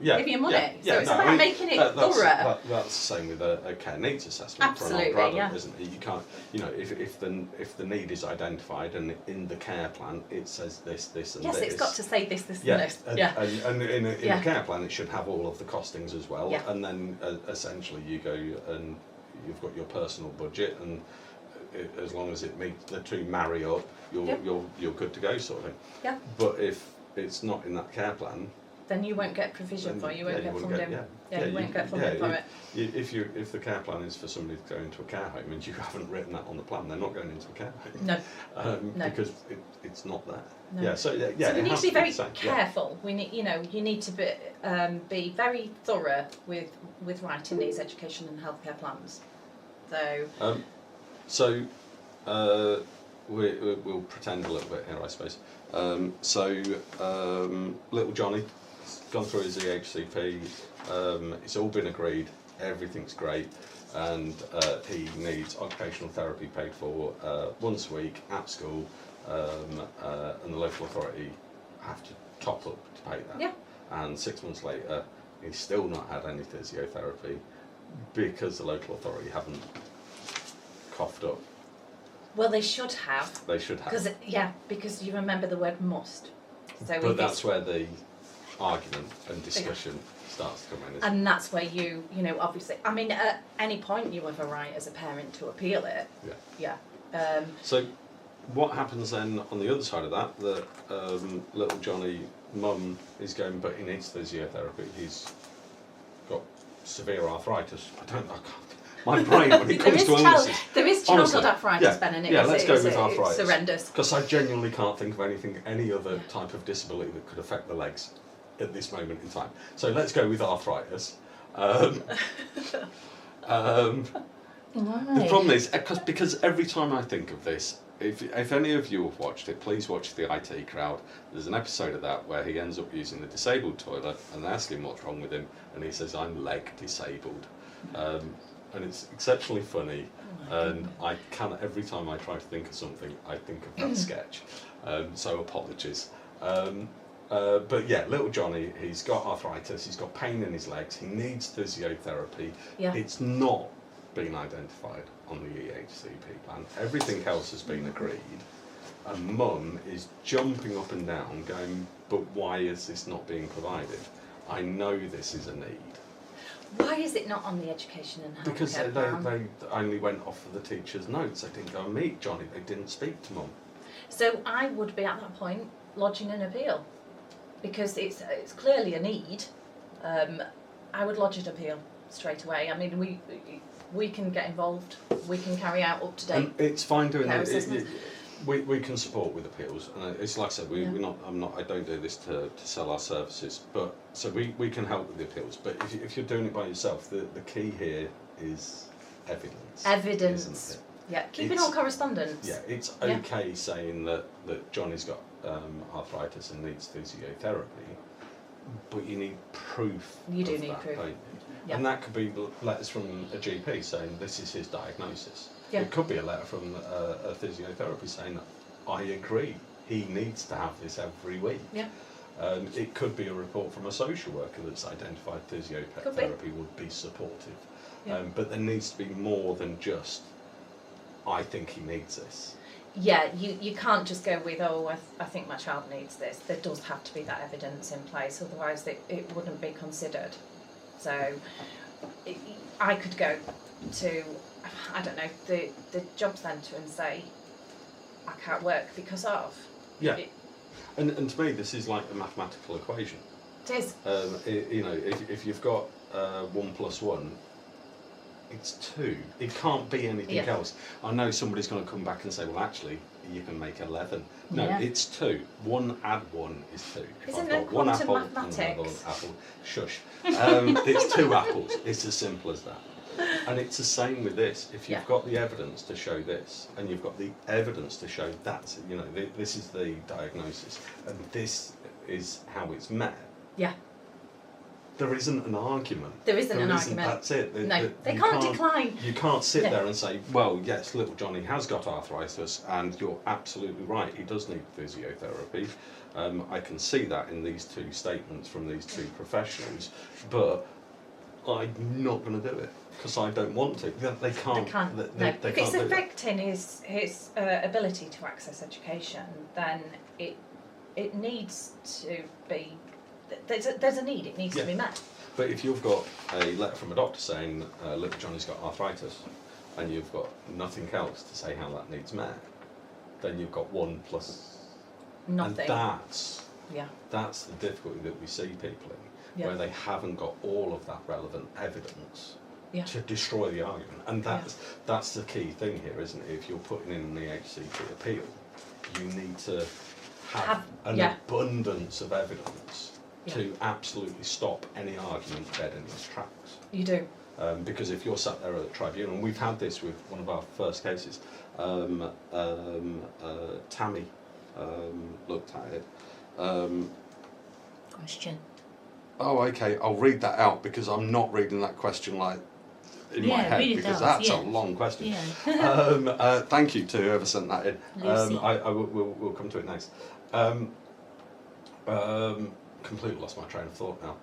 give you money. So it's about making it thorough. That's the same with a care needs assessment. Absolutely, for an older adult, isn't it? You can't, you know, if the need is identified and in the care plan it says this, and this. Yes, it's got to say this, and this. And in the care plan it should have all of the costings as well. Yeah. And then essentially you go and you've got your personal budget, and as long as it meets the two marry up, you're good to go, sort of thing. Yeah. But if it's not in that care plan, then you won't get provision for it. You won't get funding. You won't get funding for it. If the care plan is for somebody to go into a care home and you haven't written that on the plan, they're not going into a care home. No. No. Because it's not there. No. So we need to be very careful. We need, you need to be very thorough with writing these education and healthcare plans. So. We'll pretend a little bit here, I suppose. Little Johnny gone through his EHCP. It's all been agreed. Everything's great, and he needs occupational therapy paid for once a week at school, and the local authority have to top up to pay that. Yeah. And 6 months later, he's still not had any physiotherapy because the local authority haven't coughed up. Well, they should have. They should have. Because you remember the word must. So but that's where the argument and discussion starts to come in. Isn't And that's where you know, obviously, I mean, at any point you have a right as a parent to appeal it. Yeah. Yeah. So, what happens then on the other side of that? That little Johnny, mum is going, but he needs physiotherapy. He's got severe arthritis. I can't. My brain, when it comes to illnesses. There is childhood honestly, arthritis, Ben, and yeah, let's go with arthritis. It's horrendous. Because I genuinely can't think of any other type of disability that could affect the legs at this moment in time. So let's go with arthritis. The problem is, because every time I think of this, if any of you have watched it, please watch the IT Crowd. There's an episode of that where he ends up using the disabled toilet, and they ask him what's wrong with him, and he says, "I'm leg disabled." And it's exceptionally funny, and I can, every time I try to think of something, I think of that sketch. So apologies. But yeah, little Johnny, he's got arthritis, he's got pain in his legs, he needs physiotherapy. Yeah. It's not been identified on the EHCP plan. Everything else has been agreed. And mum is jumping up and down going, but why is this not being provided? I know this is a need. Why is it not on the education and healthcare Because plan? they only went off of the teacher's notes. They didn't go and meet Johnny. They didn't speak to mum. So I would be at that point lodging an appeal, because it's clearly a need. I would lodge an appeal straight away. I mean, we can get involved. We can carry out up to date. It's fine doing care that. assessments. We can support with appeals, and it's like I said, we're not. I don't do this to sell our services, but so we can help with the appeals. But if you're doing it by yourself, the key here is evidence. Evidence. Isn't it? Yeah, keeping all correspondence. Yeah, it's okay saying that Johnny's got arthritis and needs physiotherapy, but you need proof. You do of need that, proof. don't you? Yeah. And that could be letters from a GP saying this is his diagnosis. Yeah. It could be a letter from a physiotherapy saying, I agree, he needs to have this every week. Yeah. It could be a report from a social worker that's identified physiotherapy would be supportive. Yeah. But there needs to be more than just, I think he needs this. Yeah, you can't just go with, I think my child needs this. There does have to be that evidence in place, otherwise it wouldn't be considered. So I could go to, I don't know, the job centre and say, I can't work because of. Yeah. And to me, this is like a mathematical equation. It is. If you've got 1 plus 1, it's 2. It can't be anything else. I know somebody's going to come back and say, well, actually, you can make 11. No, it's 2. 1 add 1 is 2. If Isn't I've there got one quantum apple and mathematics? another apple, shush. It's 2 apples. It's as simple as that. And it's the same with this. If you've got the evidence to show this, and you've got the evidence to show that, this is the diagnosis, and this is how it's met. Yeah. There isn't an argument. There isn't an argument. That's it. They can't decline. You can't sit there and say, well, yes, little Johnny has got arthritis, and you're absolutely right, he does need physiotherapy. I can see that in these 2 statements from these 2 professionals, but I'm not going to do it because I don't want to. They can't. If it's affecting his ability to access education, then it needs to be. There's a need. It needs to be met. But if you've got a letter from a doctor saying little Johnny's got arthritis, and you've got nothing else to say how that needs met, then you've got 1 plus nothing. And that's the difficulty that we see people in, where they haven't got all of that relevant evidence to destroy the argument. And that's the key thing here, isn't it? If you're putting in an EHCP appeal, you need to have an abundance of evidence to absolutely stop any argument dead in its tracks. You do. Because if you're sat there at a tribunal, and we've had this with one of our first cases, Tammy looked at it. Question. Oh, okay, I'll read that out because I'm not reading that question like in my head because that's a long question. Yeah. Thank you to whoever sent that in. We'll come to it next. Completely lost my train of thought now.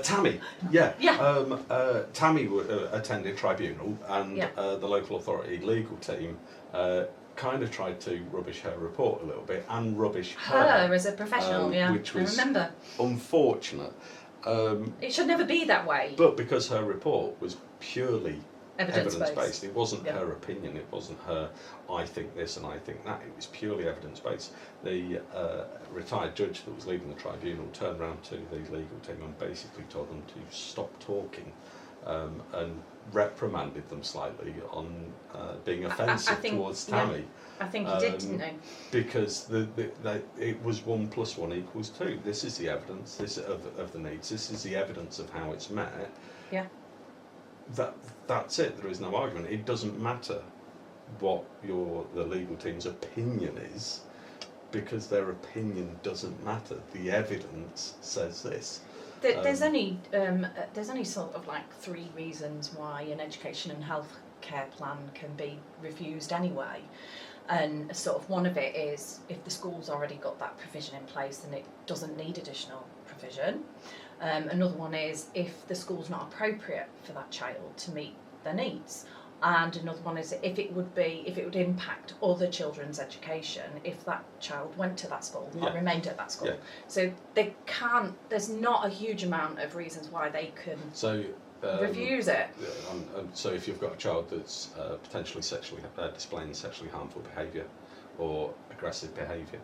Tammy, yeah. Yeah. Tammy attended tribunal, and Yeah. the local authority legal team kind of tried to rubbish her report a little bit and rubbish Her as a professional, which was I remember. unfortunate. It should never be that way. But because her report was purely Evidence-based. evidence-based, it wasn't Yeah. her opinion, it wasn't her, I think this and I think that, it was purely evidence-based. The retired judge that was leading the tribunal turned around to the legal team and basically told them to stop talking and reprimanded them slightly on being offensive towards Tammy. I think he did, didn't he? Because it was 1 + 1 = 2. This is the evidence of the needs. This is the evidence of how it's met. Yeah. That's it. There is no argument. It doesn't matter what the legal team's opinion is, because their opinion doesn't matter. The evidence says this. There's only sort of like 3 reasons why an education and health care plan can be refused anyway. And sort of one of it is if the school's already got that provision in place, then it doesn't need additional provision. Another one is if the school's not appropriate for that child to meet their needs. And another one is if it would impact other children's education if that child went to that school or remained at that school. Yeah. So there's not a huge amount of reasons why they can refuse it. So if you've got a child that's potentially sexually displaying sexually harmful behaviour or aggressive behaviour,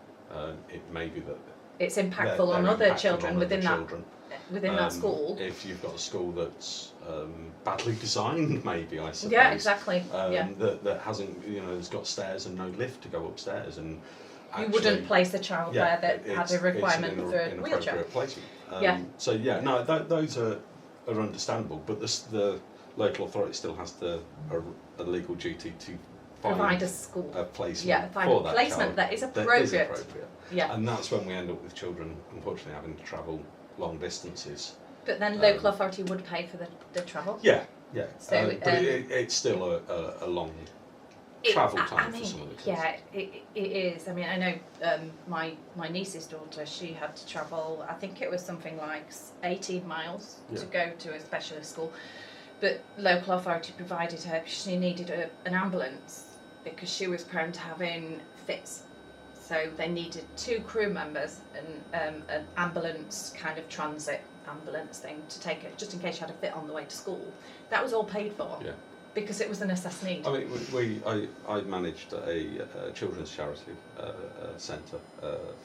it may be that it's impactful on other children within that school. If you've got a school that's badly designed, maybe, I suppose. Yeah, exactly. That hasn't, has got stairs and no lift to go upstairs, and you wouldn't place a child there that had a requirement for a wheelchair. Placement. So those are understandable, but the local authority still has a legal duty to provide a school placement find for a that placement child that is appropriate. Yeah. And that's when we end up with children, unfortunately, having to travel long distances. But then local authority would pay for the travel. Yeah. So, but it's still a long travel time for some of the kids. Yeah, it is. I mean, I know my niece's daughter, she had to travel, I think it was something like 18 miles to go to a specialist school. But local authority provided her, she needed an ambulance because she was prone to having fits. So they needed 2 crew members and an ambulance kind of transit ambulance thing to take it, just in case she had a fit on the way to school. That was all paid for because it was a necessary need. I mean, I managed a children's charity centre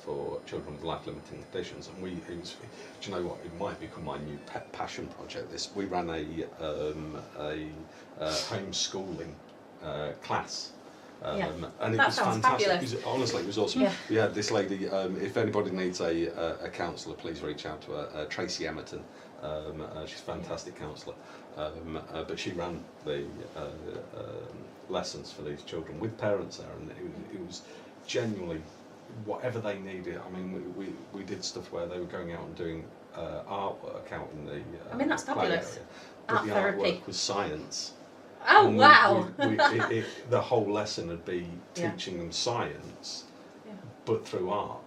for children with life-limiting conditions, and do you know what? It might become my new pet passion project. We ran a homeschooling class. And it was fantastic. Honestly, it was awesome. Yeah. We had this lady. If anybody needs a counsellor, please reach out to her. Tracy Emerton. She's a fantastic counsellor. But she ran the lessons for these children with parents there, and it was genuinely whatever they needed. I mean, we did stuff where they were going out and doing artwork out in the that's fabulous. area. Art the therapy. Artwork was science. Oh, and wow! The whole lesson would be teaching them science, but through art.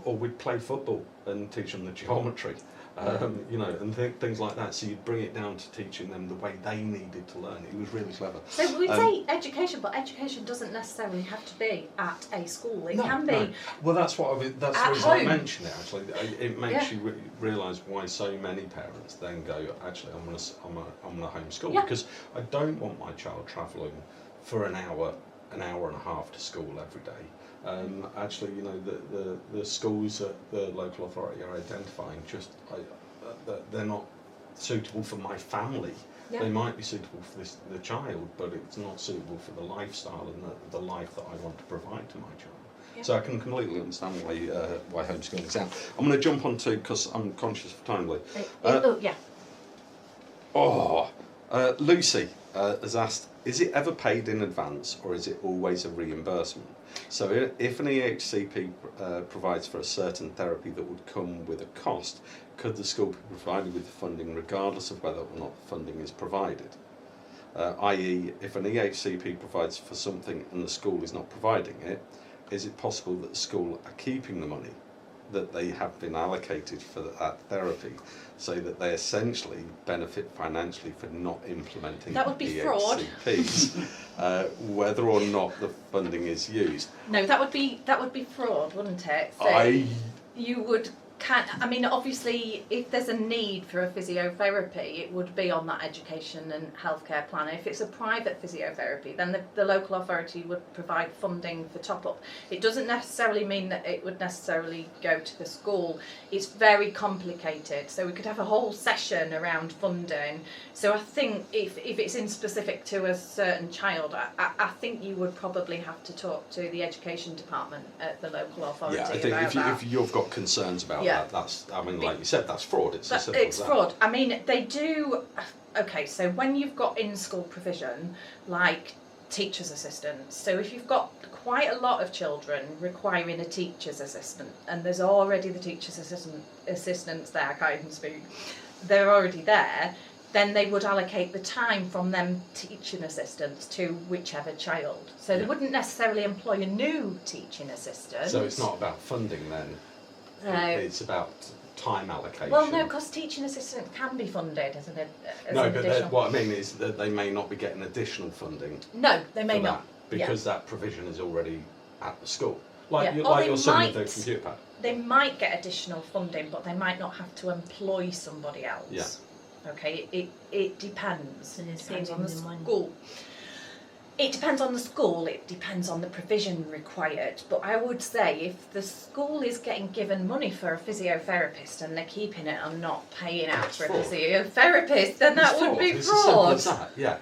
Or we'd play football and teach them the geometry, and things like that. So you'd bring it down to teaching them the way they needed to learn. It was really clever. So we'd say education, but education doesn't necessarily have to be at a school. It can be. No. Well, that's the reason I mention it. Actually, it makes you realise why so many parents then go, actually, I'm going to homeschool because I don't want my child travelling for an hour and a half to school every day. Actually, the schools that the local authority are identifying they're not suitable for my family. Yeah. They might be suitable for the child, but it's not suitable for the lifestyle and the life that I want to provide to my child. Yeah. So I can completely understand why homeschooling is out. I'm going to jump on to, because I'm conscious of time, Lee. Lucy has asked, is it ever paid in advance or is it always a reimbursement? So if an EHCP provides for a certain therapy that would come with a cost, could the school be provided with the funding regardless of whether or not the funding is provided? I.e., if an EHCP provides for something and the school is not providing it, is it possible that the school are keeping the money that they have been allocated for that therapy, so that they essentially benefit financially for not implementing That would be fraud. EHCPs, whether or not the funding is used. No, that would be fraud, wouldn't it? So you would. I mean, obviously, if there's a need for a physiotherapy, it would be on that education and healthcare plan. If it's a private physiotherapy, then the local authority would provide funding for top-up. It doesn't necessarily mean that it would necessarily go to the school. It's very complicated, so we could have a whole session around funding. So I think if it's in specific to a certain child, I think you would probably have to talk to the education department at the local authority Yeah, I about think that. if you've got concerns about that, that's, I mean, like you said, that's fraud. It's as simple as that. Fraud. I mean, they do. Okay, so when you've got in-school provision, like teachers' assistants, so if you've got quite a lot of children requiring a teacher's assistant, and there's already the teacher's assistants there, I can't even speak, they're already there, then they would allocate the time from them teaching assistants to whichever child. So they wouldn't necessarily employ a new teaching assistant. So it's not about funding then. It's about time allocation. Well, no, because teaching assistant can be funded as an but additional. what I mean is that they may not be getting additional funding. No, they may for not. that, because that provision is already at the school. Like your son with the computer pad. They might get additional funding, but they might not have to employ somebody else. Yeah. Okay, it depends. And It it's depends on the finding the money. school. It depends on the school, it depends on the provision required, but I would say if the school is getting given money for a physiotherapist and they're keeping it and not paying out for a physiotherapist, then that would be It's as simple fraud. as that, yeah.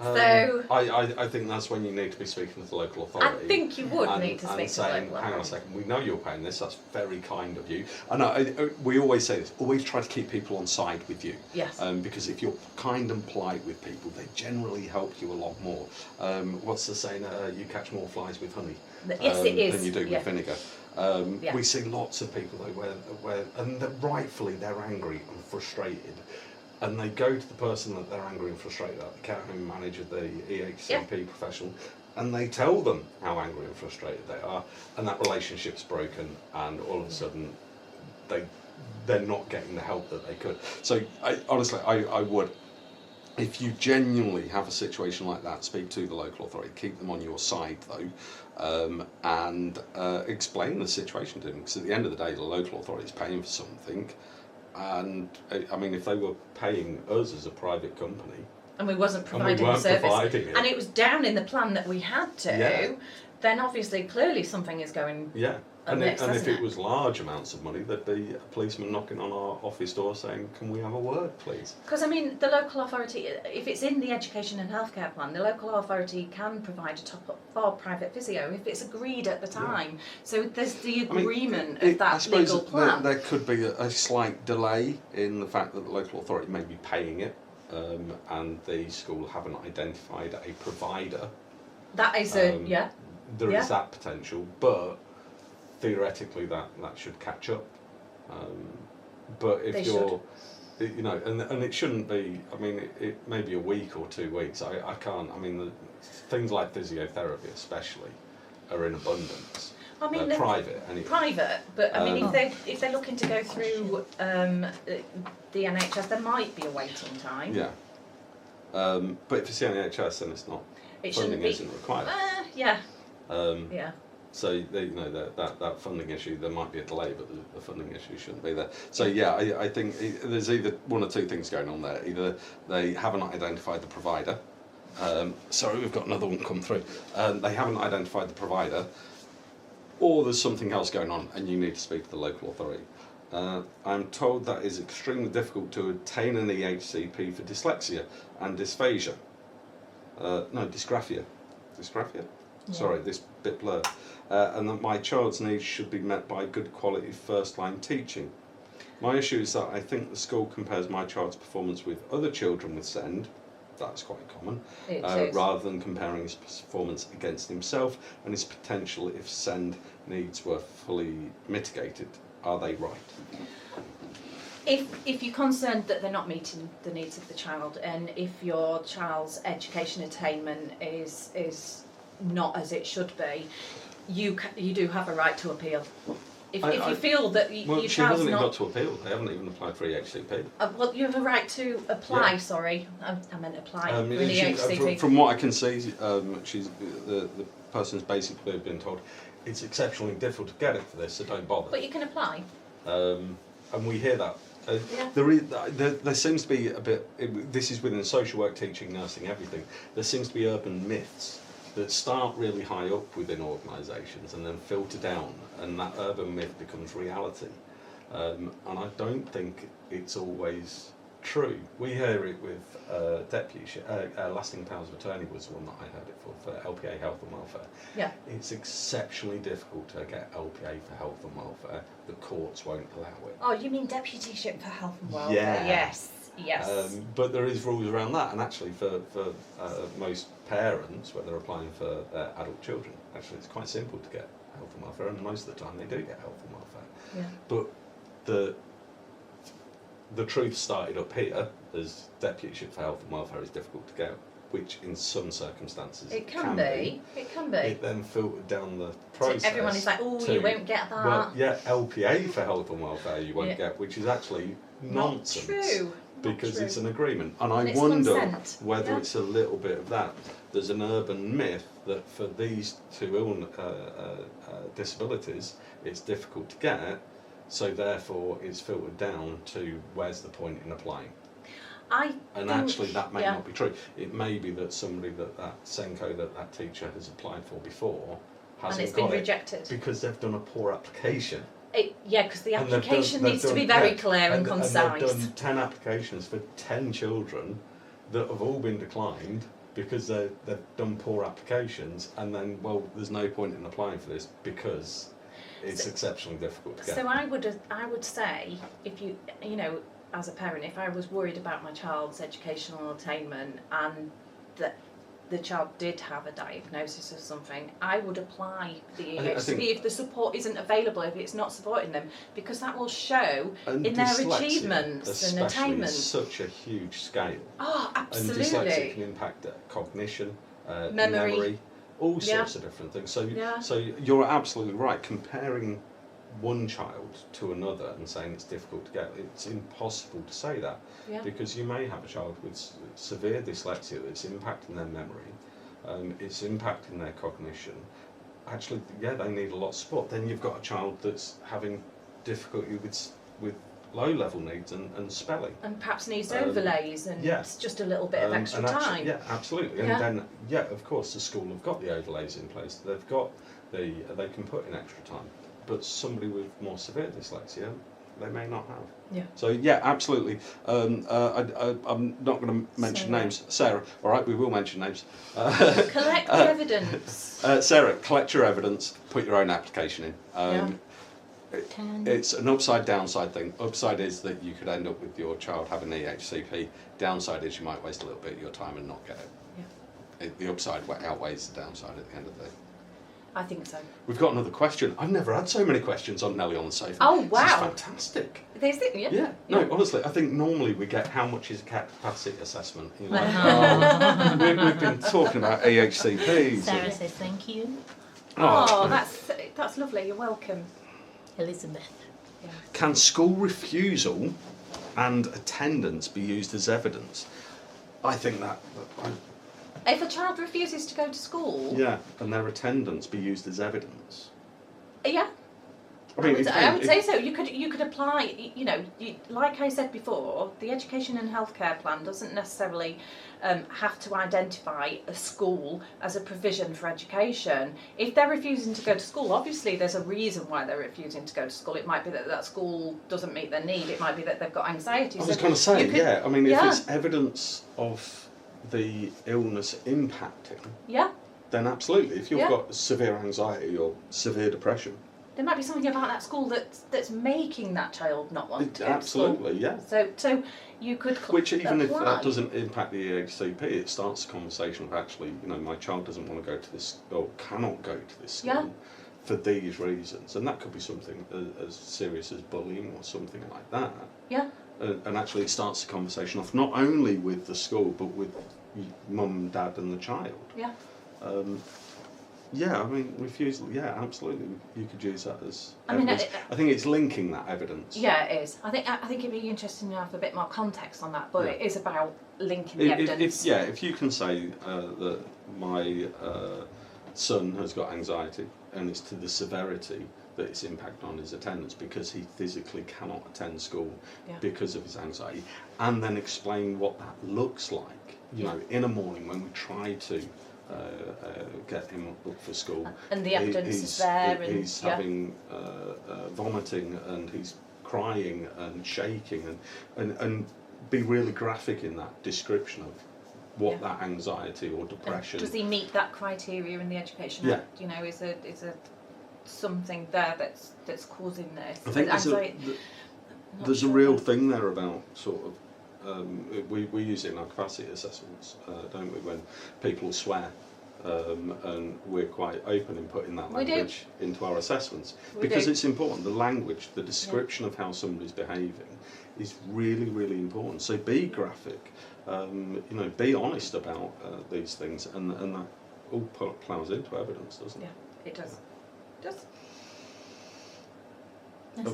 So I think that's when you need to be speaking with the local authority. I think you would need to speak to the saying, local hang on a authority. second, we know you're paying this, that's very kind of you. And we always say this, always try to keep people on side with you. Yes. Because if you're kind and polite with people, they generally help you a lot more. What's the saying, you catch more flies with honey Yes, it is. than you do with vinegar. Yeah. We see lots of people though where and rightfully they're angry and frustrated, and they go to the person that they're angry and frustrated at, the care home manager, the EHCP professional, and they tell them how angry and frustrated they are, and that relationship's broken, and all of a sudden they're not getting the help that they could. So honestly, I would, if you genuinely have a situation like that, speak to the local authority, keep them on your side though, and explain the situation to them, because at the end of the day the local authority is paying for something, and I mean if they were paying us as a private company and we wasn't and we providing weren't the service, providing it, and it was down in the plan that we had to, then obviously clearly something is going and amiss, if hasn't it was large amounts of money, there'd be a policeman knocking on our office door saying, can we have a word please? Because I mean the local authority, if it's in the education and healthcare plan, the local authority can provide a top up for private physio if it's agreed at the time. So there's the agreement of that I suppose legal plan. there could be a slight delay in the fact that the local authority may be paying it, and the school haven't identified a provider. That is There Yeah. is that potential, but theoretically that should catch up. But if you know, and it shouldn't be, I mean, it may be a week or 2 weeks. I can't, I mean, things like physiotherapy especially are in abundance. I mean, private anyway. Private, but I mean, if they're looking to go through the NHS, there might be a waiting time. Yeah. But if it's the NHS, then it's not. It funding shouldn't be. isn't required. Yeah. Yeah. So you know that funding issue, there might be a delay, but the funding issue shouldn't be there. So yeah, I think there's either one or two things going on there. Either they haven't identified the provider. Sorry, we've got another one come through. They haven't identified the provider, or there's something else going on, and you need to speak to the local authority. I'm told that it's extremely difficult to obtain an EHCP for dyslexia and dysphagia. Dysgraphia. Dysgraphia? Yeah. Sorry, this bit blurred. And that my child's needs should be met by good quality first-line teaching. My issue is that I think the school compares my child's performance with other children with SEND, that's quite common, rather than comparing his performance against himself and his potential if SEND needs were fully mitigated. Are they right? If you're concerned that they're not meeting the needs of the child, and if your child's education attainment is not as it should be, you do have a right to appeal. If you feel that your she child's hasn't even not... got to appeal. They haven't even applied for EHCP. well, you have a right to apply, sorry. I meant apply for an EHCP. From what I can see, she's the person's basically been told it's exceptionally difficult to get it for this, so don't bother. But you can apply. And we hear that. Yeah. There seems to be a bit, this is within social work, teaching, nursing, everything, there seems to be urban myths that start really high up within organisations and then filter down, and that urban myth becomes reality. And I don't think it's always true. We hear it with deputy, lasting powers of attorney was the one that I heard it for LPA health and welfare. Yeah. It's exceptionally difficult to get LPA for health and welfare. The courts won't allow it. Oh, you mean deputyship for health and welfare? Yeah. Yes. But there is rules around that, and actually for most parents, when they're applying for adult children, actually it's quite simple to get health and welfare, and most of the time they do get health and welfare. Yeah. But the truth started up here as deputyship for health and welfare is difficult to get, which in some circumstances It can be. It then filtered down the process. So everyone is like, oh, you won't get that. Well, yeah, LPA for health and welfare you won't get, which is actually nonsense. Not true. Because it's an agreement, and I it's wonder consent. whether it's a little bit of that. There's an urban myth that for these two disabilities, it's difficult to get, so therefore it's filtered down to where's the point in applying. Actually, that may not be true. It may be that somebody that Senko that teacher has applied for before hasn't and it's been got rejected because they've done a poor application. Because the application needs to be very clear and concise. And they've done 10 applications for 10 children that have all been declined because they've done poor applications, and then, well, there's no point in applying for this because it's exceptionally difficult to get. So I would say, if you know, as a parent, if I was worried about my child's educational attainment and that the child did have a diagnosis of something, I would apply the EHCP if the support isn't available, if it's not supporting them, because that will show in their achievements and attainment. Is such a huge scale. Oh, absolutely. And dyslexia can impact cognition, memory, all sorts of different things. So you're absolutely right. Comparing one child to another and saying it's difficult to get, it's impossible to say that, because you may have a child with severe dyslexia that's impacting their memory, it's impacting their cognition. Actually, they need a lot of support. Then you've got a child that's having difficulty with low-level needs and spelling. And perhaps needs overlays and just a little bit of extra time. Yeah, absolutely. And then, of course, the school have got the overlays in place. They've got they can put in extra time. But somebody with more severe dyslexia, they may not have. Yeah. So absolutely. I'm not going to mention names. Sarah, all right, we will mention names. Collect the evidence. Sarah, collect your evidence. Put your own application in. It's an upside-downside thing. Upside is that you could end up with your child having EHCP. Downside is you might waste a little bit of your time and not get it. Yeah. The upside outweighs the downside at the end of the day. I think so. We've got another question. I've never had so many questions on Nellie on the sofa. Oh, wow. This is fantastic. No, honestly, I think normally we get how much is a capacity assessment. You're like, we've been talking about EHCPs. Sarah says thank you. That's lovely. You're welcome. Elizabeth. Yes. Can school refusal and attendance be used as evidence? I think that... If a child refuses to go to school... and their attendance be used as evidence. Yeah. I would say so. You could apply, like I said before, the education and healthcare plan doesn't necessarily have to identify a school as a provision for education. If they're refusing to go to school, obviously there's a reason why they're refusing to go to school. It might be that school doesn't meet their need. It might be that they've got anxiety. I was going to say, if it's evidence of the illness impacting, then absolutely. If you've got severe anxiety or severe depression, there might be something about that school that's making that child not want to. Absolutely, So you could which even if that doesn't impact the EHCP, it starts a conversation of actually, my child doesn't want to go to this or cannot go to this school for these reasons, and that could be something as serious as bullying or something like that. Yeah. And actually, it starts the conversation off not only with the school but with mum, dad, and the child. Yeah. Yeah, I mean, refusal. Yeah, absolutely. You could use that as I mean, evidence. I think it's linking that evidence. Yeah, it is. I think it'd be interesting to have a bit more context on that, but Yeah. it is about linking the evidence. If you can say that my son has got anxiety and it's to the severity that it's impacted on his attendance because he physically cannot attend school because of his anxiety, and then explain what that looks like, you know, in a morning when we try to get him up for school, and the evidence is there, and he's having vomiting and he's crying and shaking, and be really graphic in that description of what that anxiety or depression. Does he meet that criteria in the Education Act? You know, is a something there that's causing this? I think there's a real thing there about sort of. We use it in our capacity assessments, don't we, when people swear, and we're quite open in putting that language into our assessments because it's important. The language, the description of how somebody's behaving is really, really important. So be graphic, you know, be honest about these things, and that all plows into evidence, doesn't it? Yeah, it does. That's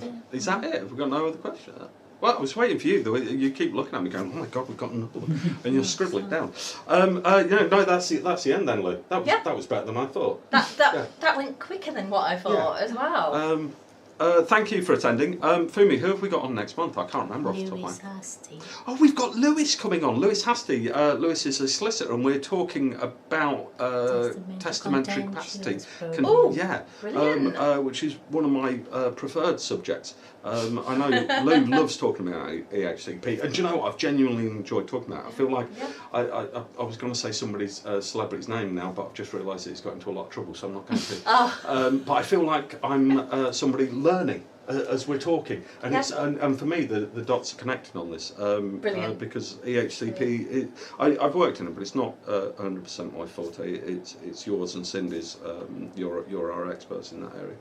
it. Is that it? Have we got no other question? Well, I was waiting for you. The way you keep looking at me, going, "Oh my God, we've got another one," and you're scribbling down. No, that's the end then, Lou. That was better than I thought. That went quicker than what I thought as well. Thank you for attending. Fumi, who have we got on next month? I can't remember off the top of my Louise head. Hasty. Oh, we've got Louise coming on. Louise Hasty. Louise is a solicitor, and we're talking about testamentary capacity. Brilliant. Which is one of my preferred subjects. I know Lou loves talking about EHCP, and do you know what? I've genuinely enjoyed talking about it. I feel like I was going to say somebody's celebrity's name now, but I've just realised that he's got into a lot of trouble, so I'm not going to. But I feel like I'm somebody learning as we're talking, and it's and for me the dots are connecting on this. Brilliant. Because EHCP, I've worked in it, but it's not 100% my forte. It's yours and Cindy's. You're our experts in that area.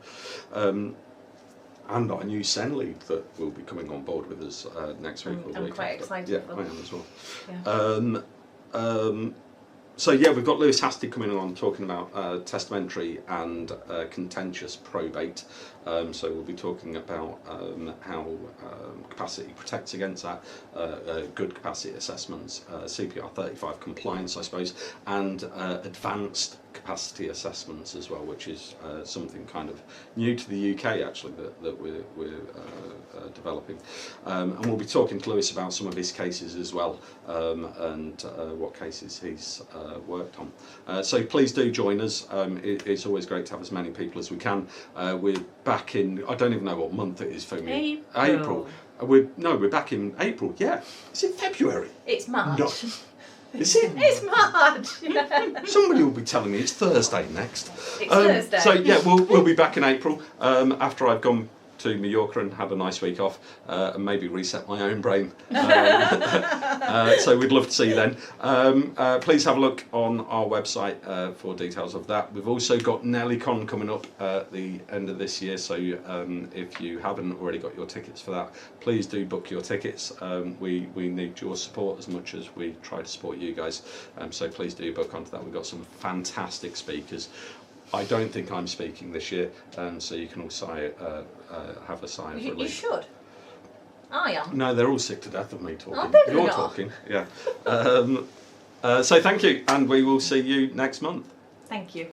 And I knew Nellie that will be coming on board with us next week. I'm quite excited. Yeah, I am as well. Yeah. So we've got Louise Hasty coming on talking about testamentary and contentious probate. So we'll be talking about how capacity protects against that, good capacity assessments, CPR 35 compliance, I suppose, and advanced capacity assessments as well, which is something kind of new to the UK actually that we're developing. And we'll be talking to Lewis about some of his cases as well, and what cases he's worked on. So please do join us. It's always great to have as many people as we can. We're back in, I don't even know what month it is for me. April. We're back in April. Yeah, is it February? It's March. No. Is it? It's March. Yeah. Somebody will be telling me it's Thursday next. It's Thursday. So we'll be back in April after I've gone to Mallorca and had a nice week off, and maybe reset my own brain. So we'd love to see you then. Please have a look on our website for details of that. We've also got Nellie Con coming up at the end of this year, so if you haven't already got your tickets for that, please do book your tickets. We need your support as much as we try to support you guys, so please do book onto that. We've got some fantastic speakers. I don't think I'm speaking this year, so you can all have a sigh of relief. You should. I am. No, they're all sick to death of me talking. Oh, they're You're not. talking, yeah. So thank you, and we will see you next month. Thank you.